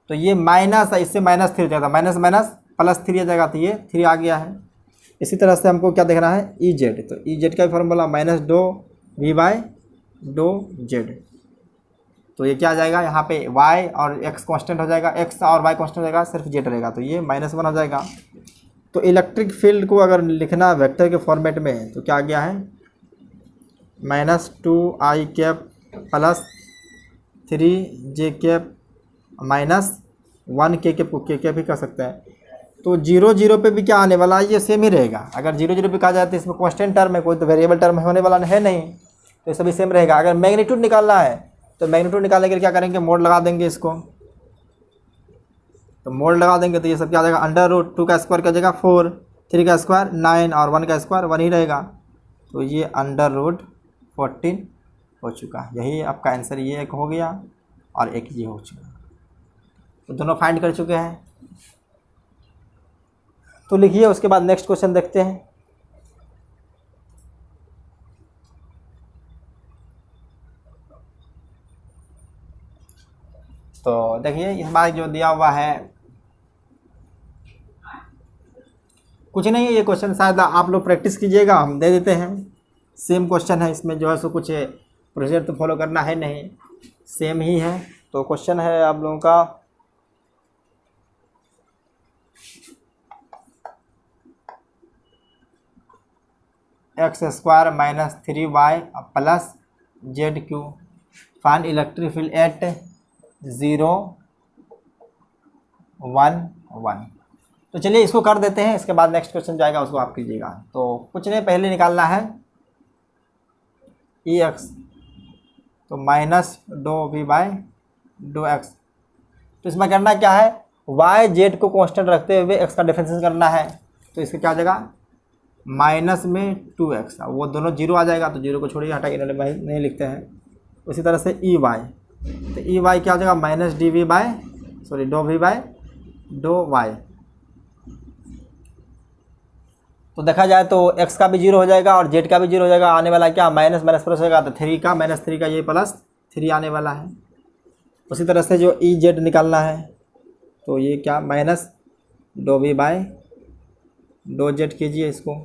[SPEAKER 1] तो ये माइनस है, इससे माइनस 3 हो जाएगा, माइनस माइनस प्लस 3 आ जाएगा। तो ये 3 आ गया है। इसी तरह से हमको क्या देखना है, ई जेड। तो ई जेड का फॉर्मूला माइनस दो वी बाय दो जेड। तो ये क्या आ जाएगा, यहाँ पे y और x कांस्टेंट हो जाएगा, x और y कांस्टेंट हो जाएगा, सिर्फ z रहेगा। तो ये -1 हो जाएगा। तो इलेक्ट्रिक फील्ड को अगर लिखना वेक्टर के फॉर्मेट में तो क्या आ गया है, -2i cap plus 3j cap -1 k cap को k कैप भी कर सकते हैं। तो 0 0 पे भी क्या आने वाला है, ये सेम ही रहेगा। अगर 0 0 पे कहा जाए तो इसमें कांस्टेंट टर्म है, कोई तो वेरिएबल टर्म होने वाला है नहीं, तो ये सभी सेम रहेगा। अगर मैग्नीट्यूड निकालना है तो मैग्नीट्यूड निकालने के लिए क्या करेंगे, मोड लगा देंगे इसको। तो मोड लगा देंगे तो ये सब क्या आ जाएगा, √2 का स्क्वायर क्या जाएगा 4, 3 का स्क्वायर 9 और 1 का स्क्वायर 1 ही रहेगा। तो ये √14 हो चुका। यही आपका आंसर, ये एक हो गया और एक ये हो चुका। तो दोनों फाइंड कर चुके हैं। तो लिखिए, उसके बाद नेक्स्ट क्वेश्चन देखते हैं। तो देखिए इस बार जो दिया हुआ है कुछ नहीं है, ये क्वेश्चन शायद आप लोग प्रैक्टिस कीजिएगा, हम दे देते हैं। सेम क्वेश्चन है, इसमें जो है सो कुछ प्रोसीजर तो फॉलो करना है नहीं, सेम ही है। तो क्वेश्चन है आप लोगों का x² minus 3y plus ZQ find electric field at 0 1 1। तो चलिए इसको कर देते हैं, इसके बाद नेक्स्ट क्वेश्चन जाएगा, उसको आप कीजिएगा। तो कुछ नहीं, पहले निकालना है ई एक्स। तो -2v बाय 2x। तो इसमें करना क्या है, y z को कांस्टेंट रखते हुए x का डिफरेंशिएशन करना है। तो इसका क्या हो जाएगा, माइनस में 2x, वो दोनों 0 आ जाएगा। तो 0 को छोड़िए, हटा के नहीं लिखते हैं। उसी तरह से ई वाई, तो ई वाई क्या हो जाएगा, -dv bye 2v bye 2y। तो देखा जाए तो x का भी 0 हो जाएगा और z का भी 0 हो जाएगा। आने वाला क्या, माइनस माइनस प्लस हो जाएगा। तो 3 का -3 का ये +3 आने वाला है। उसी तरह से जो ई जेड निकालना है तो ये क्या, -2v बाय 2z कीजिए इसको।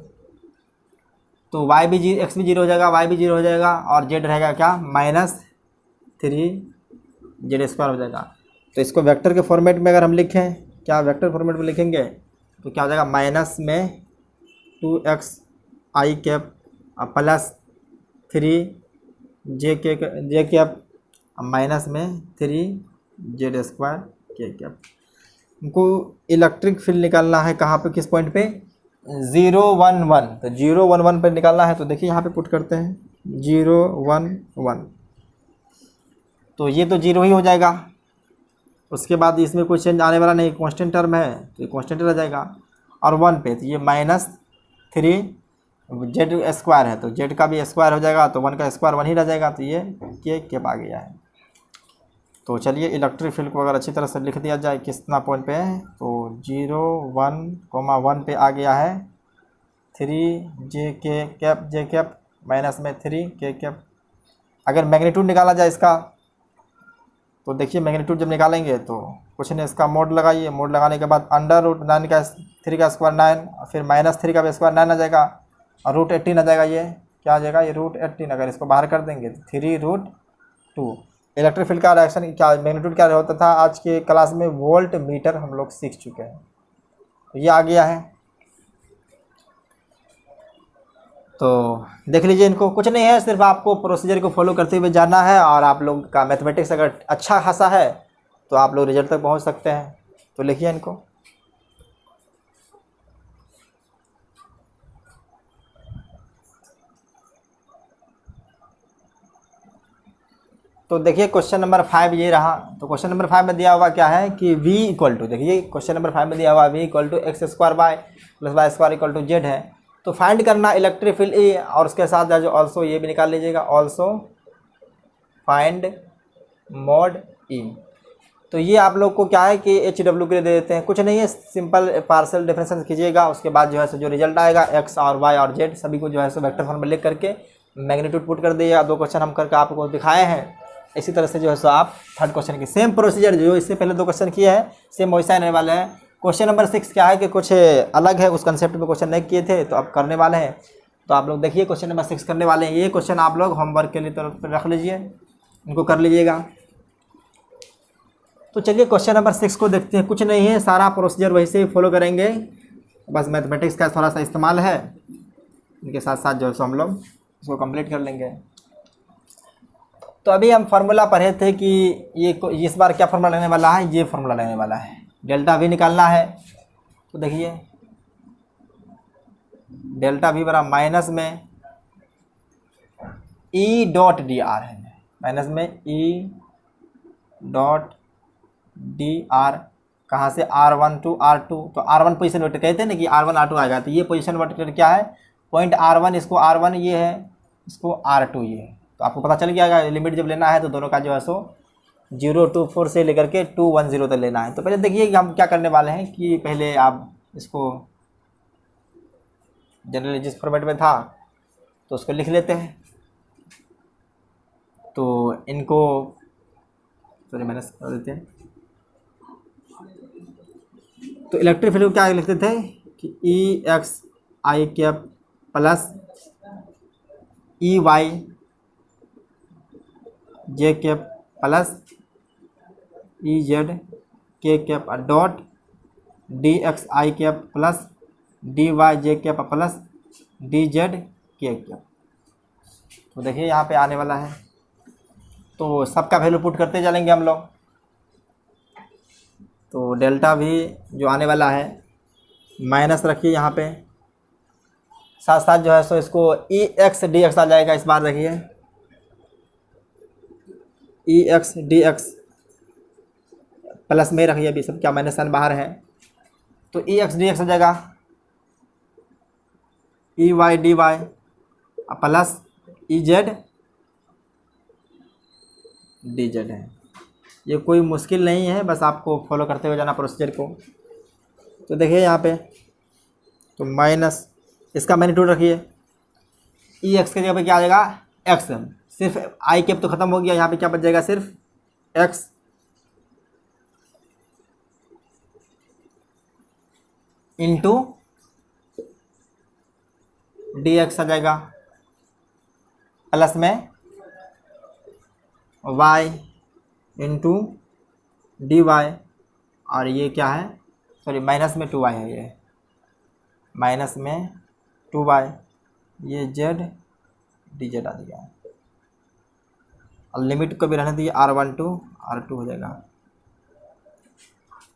[SPEAKER 1] तो y भी x भी 0 हो जाएगा, y भी 0 हो जाएगा और z रहेगा क्या, -3z² हो जाएगा। तो इसको वेक्टर के फॉर्मेट में अगर हम लिखें, क्या वेक्टर फॉर्मेट में लिखेंगे तो क्या हो जाएगा, माइनस में 2xi cap plus 3j cap minus में 3z² k कैप। हमको इलेक्ट्रिक फील्ड निकालना है कहाँ पे, किस पॉइंट पे, 0 1 1। तो 0 1 1 पर निकालना है। तो देखिए यहाँ पे पुट करते हैं 0 1 1। तो ये तो 0 ही हो जाएगा। उसके बाद इसमें कोई चेंज आने वाला नहीं, कांस्टेंट टर्म है तो ये कांस्टेंट रह जाएगा। और 1 पे तो ये -3z² है, तो z का भी स्क्वायर हो जाएगा। तो 1 का स्क्वायर 1 ही रह जाएगा। तो ये k कैप आ गया है। तो चलिए इलेक्ट्रिक फील्ड को अगर अच्छी तरह से लिख दिया जाए कितना पॉइंट पे है, तो 0 1 पे आ गया है 3 जे कैप माइनस में 3 के कैप। अगर मैग्नीट्यूड निकाला जाए इसका, तो देखिए मैग्नीट्यूड जब निकालेंगे तो कुछ नहीं, इसका मोड लगाइए, मोड लगाने के बाद √9 का 3 का स्क्वायर 9 और फिर -3 का भी स्क्वायर 9 आ जाएगा और √18 आ जाएगा। ये क्या आ जाएगा, ये √18। अगर इसको बाहर कर देंगे तो 3√2। इलेक्ट्रिक फील्ड का डायरेक्शन क्या, मैग्नीट्यूड क्या होता था, आज के क्लास में वोल्ट मीटर हम लोग सीख चुके हैं। तो ये आ गया है, तो देख लीजिए इनको, कुछ नहीं है, सिर्फ आपको प्रोसीजर को फॉलो करते हुए जाना है और आप लोग का मैथमेटिक्स अगर अच्छा खासा है तो आप लोग रिजल्ट तक पहुंच सकते हैं। तो लिखिए इनको। तो देखिए क्वेश्चन नंबर 5 ये रहा। तो क्वेश्चन नंबर 5 में दिया हुआ क्या है कि v इक्वल टू, देखिए क्वेश्चन नंबर 5 में दिया हुआ v equal to x² y + y square equal to z है। तो फाइंड करना इलेक्ट्रिक फील्ड ए, और उसके साथ जो ऑल्सो ये भी निकाल लीजिएगा, ऑल्सो फाइंड मोड ई। तो ये आप लोग को क्या है कि HW के लिए दे देते हैं, कुछ नहीं है, सिंपल पार्शियल डिफरेंस कीजिएगा। उसके बाद जो है सो जो रिजल्ट आएगा x और y और z सभी को जो है सो वेक्टर फॉर्म में लिख करके मैग्नीट्यूड पुट कर दिएगा। 2 क्वेश्चन हम करके आपको दिखाए हैं। इसी तरह से जो है सो आप थर्ड क्वेश्चन की सेम प्रोसीजर जो इससे पहले 2 क्वेश्चन किए हैं सेम वैसा आने वाले हैं। क्वेश्चन नंबर 6 क्या है कि कुछ अलग है, उस कंसेप्ट में क्वेश्चन नहीं किए थे तो अब करने वाले हैं। तो आप लोग देखिए क्वेश्चन नंबर 6 करने वाले हैं। ये क्वेश्चन आप लोग होमवर्क के लिए तरफ पर रख लीजिए, इनको कर लीजिएगा। तो चलिए क्वेश्चन नंबर 6 को देखते हैं। कुछ नहीं है, सारा प्रोसीजर वैसे ही फॉलो करेंगे, बस मैथमेटिक्स का थोड़ा सा इस्तेमाल है, इनके साथ साथ जो है सो हम लोग इसको कंप्लीट कर लेंगे। तो अभी हम फार्मूला पढ़े थे कि ये इस बार क्या फार्मूला लगने वाला है, ये फार्मूला लगने वाला है, डेल्टा वी निकालना है। तो देखिए डेल्टा वी बराबर माइनस में ई डॉट डी आर है, माइनस में ई डॉट डी आर, कहाँ से R1 to R2। तो R1 पोजीशन वेक्टर कहते हैं ना कि R1 R2 आएगा, तो ये पोजीशन वेक्टर क्या है, पॉइंट R1, इसको R1 ये है, इसको R2 ये है। तो आपको पता चल गया, लिमिट जब लेना है तो दोनों का जो है सो 0 to 4 से लेकर के 2 1 0 तक लेना है। तो पहले देखिए कि हम क्या करने वाले हैं कि पहले आप इसको जनरली जिस फॉर्मेट में था तो उसको लिख लेते हैं। तो इनको सॉरी माइनस कर देते हैं। तो इलेक्ट्रिक फील्ड को क्या लिखते थे कि EX I cap plus EY J cap plus EZ K cap dot DX I cap plus DY J cap plus DZ K cap. तो देखिए यहाँ पे आने वाला है, तो सबका वैल्यू पुट करते चलेंगे हम लोग। तो डेल्टा भी जो आने वाला है माइनस रखिए यहाँ पे, साथ साथ जो है सो इसको EX DX आ जाएगा। इस बार देखिए EX DX प्लस में रखिए, अभी सब क्या माइनस साइन बाहर है, तो EX DX आ जाएगा EY DY plus EZ DZ है। ये कोई मुश्किल नहीं है, बस आपको फॉलो करते हुए जाना प्रोसीजर को। तो देखिए यहाँ पे तो माइनस इसका मैग्नीट्यूड रखिए, EX के जगह पे क्या आ जाएगा X, सिर्फ I कैप तो ख़त्म हो गया, यहाँ पे क्या बच जाएगा सिर्फ X इंटू DX आ जाएगा प्लस में Y इंटू DY, और ये क्या है सॉरी माइनस में 2y है, ये माइनस में 2y, ये Z DZ आ जाएगा। और लिमिट को भी रहने दीजिए R1 to R2 हो जाएगा।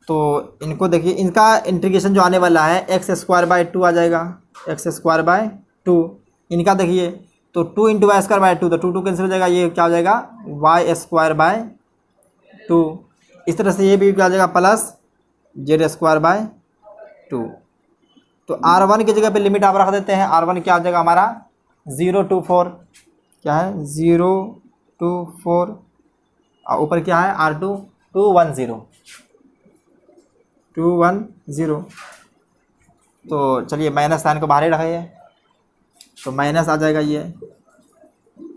[SPEAKER 1] तो इनको देखिए, इनका इंटीग्रेशन जो आने वाला है x² 2 आ जाएगा, x² 2। इनका देखिए तो 2 इंटू y² 2, तो 2 2 कैंसिल हो जाएगा, ये क्या हो जाएगा y² 2। इस तरह से ये भी क्या आ जाएगा प्लस z² 2। तो R1 की जगह पे लिमिट आप रख देते हैं, R1 क्या आ जाएगा हमारा 0 to 4, क्या है 0 to 4, और ऊपर क्या है R2 210 210। तो चलिए माइनस साइन को बाहर ही रखिए, तो माइनस आ जाएगा ये।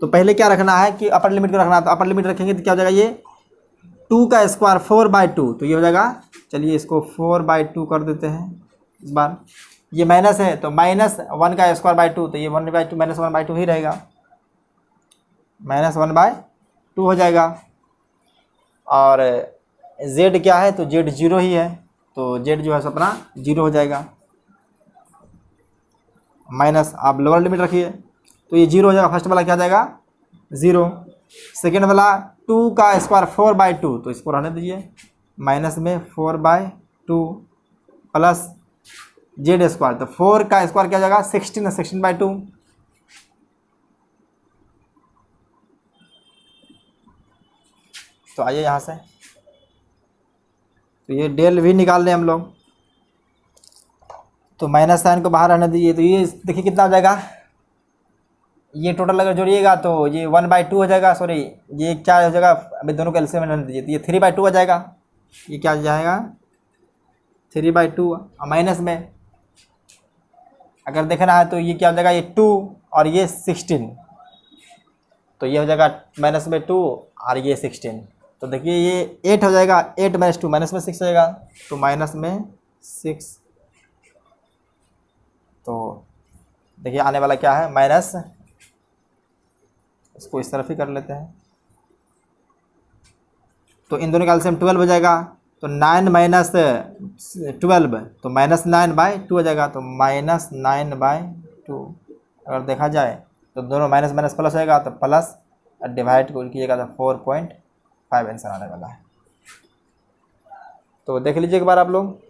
[SPEAKER 1] तो पहले क्या रखना है कि अपर लिमिट को रखना है, तो अपर लिमिट रखेंगे तो क्या हो जाएगा ये 2 का स्क्वायर 4/2, तो ये हो जाएगा, चलिए इसको 4/2 कर देते हैं इस बार। ये माइनस है तो -1 का स्क्वायर बाई 2, तो ये 1/2 -1/2 ही रहेगा, -1/2 हो जाएगा। और z क्या है, तो z 0 ही है, तो z जो है सो अपना 0 हो जाएगा। माइनस आप लोअर लिमिट रखिए, तो ये 0 हो जाएगा, फर्स्ट वाला क्या जाएगा 0। सेकेंड वाला 2 का स्क्वायर 4/2, तो इसको रहने दीजिए, माइनस में 4/2 प्लस जेड स्क्वायर, तो 4 का स्क्वायर क्या हो जाएगा 16, 16/2। तो आइए यहाँ से, तो ये डेल भी निकाल लें हम लोग, तो माइनस साइन को बाहर रहने दीजिए, तो ये देखिए कितना हो जाएगा, ये टोटल अगर जोड़िएगा तो ये 1/2 हो जाएगा, सॉरी ये क्या हो जाएगा, अभी दोनों को एलसीएम में रहने दीजिए, तो ये 3/2 हो जाएगा। ये क्या हो जाएगा 3/2, और माइनस में अगर देखना है तो ये क्या हो जाएगा, ये 2 और ये 16, तो ये हो जाएगा माइनस में 2 और ये 16, तो देखिए ये 8 हो जाएगा, 8 - 2 माइनस में 6 हो जाएगा, तो माइनस में 6। तो देखिए आने वाला क्या है माइनस, इसको इस तरफ ही कर लेते हैं, तो इन दोनों का एलसीएम 12 हो जाएगा, तो 9 - 12, तो -9/2 हो जाएगा, तो -9/2। अगर देखा जाए तो दोनों माइनस माइनस प्लस होएगा, तो प्लस डिवाइड कीजिएगा तो 4.5 आंसर आने वाला है। तो देख लीजिए एक बार आप लोग,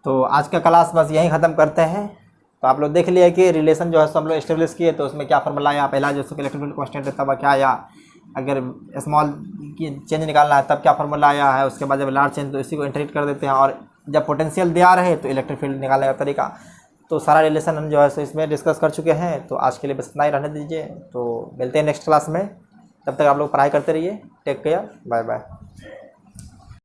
[SPEAKER 1] तो आज का क्लास बस यहीं ख़त्म करते हैं। तो आप लोग देख लिया कि रिलेशन जो है हम लोग एस्टेब्लिश किए, तो उसमें क्या फॉर्मूला आया, पहला जो इलेक्ट्रिक फील्ड कांस्टेंट है तब क्या आया, अगर स्मॉल की चेंज निकालना है तब क्या फॉर्मूला आया है, उसके बाद जब लार्ज चेंज तो इसी को इंटरेक्ट कर देते हैं, और जब पोटेंशियल दिया रहे तो इलेक्ट्रिक फील्ड निकालने का तरीका, तो सारा रिलेशन हम जो है सो इसमें डिस्कस कर चुके हैं। तो आज के लिए बस इतना ही रहने दीजिए, तो मिलते हैं नेक्स्ट क्लास में, तब तक आप लोग पढ़ाई करते रहिए। Take care, bye bye.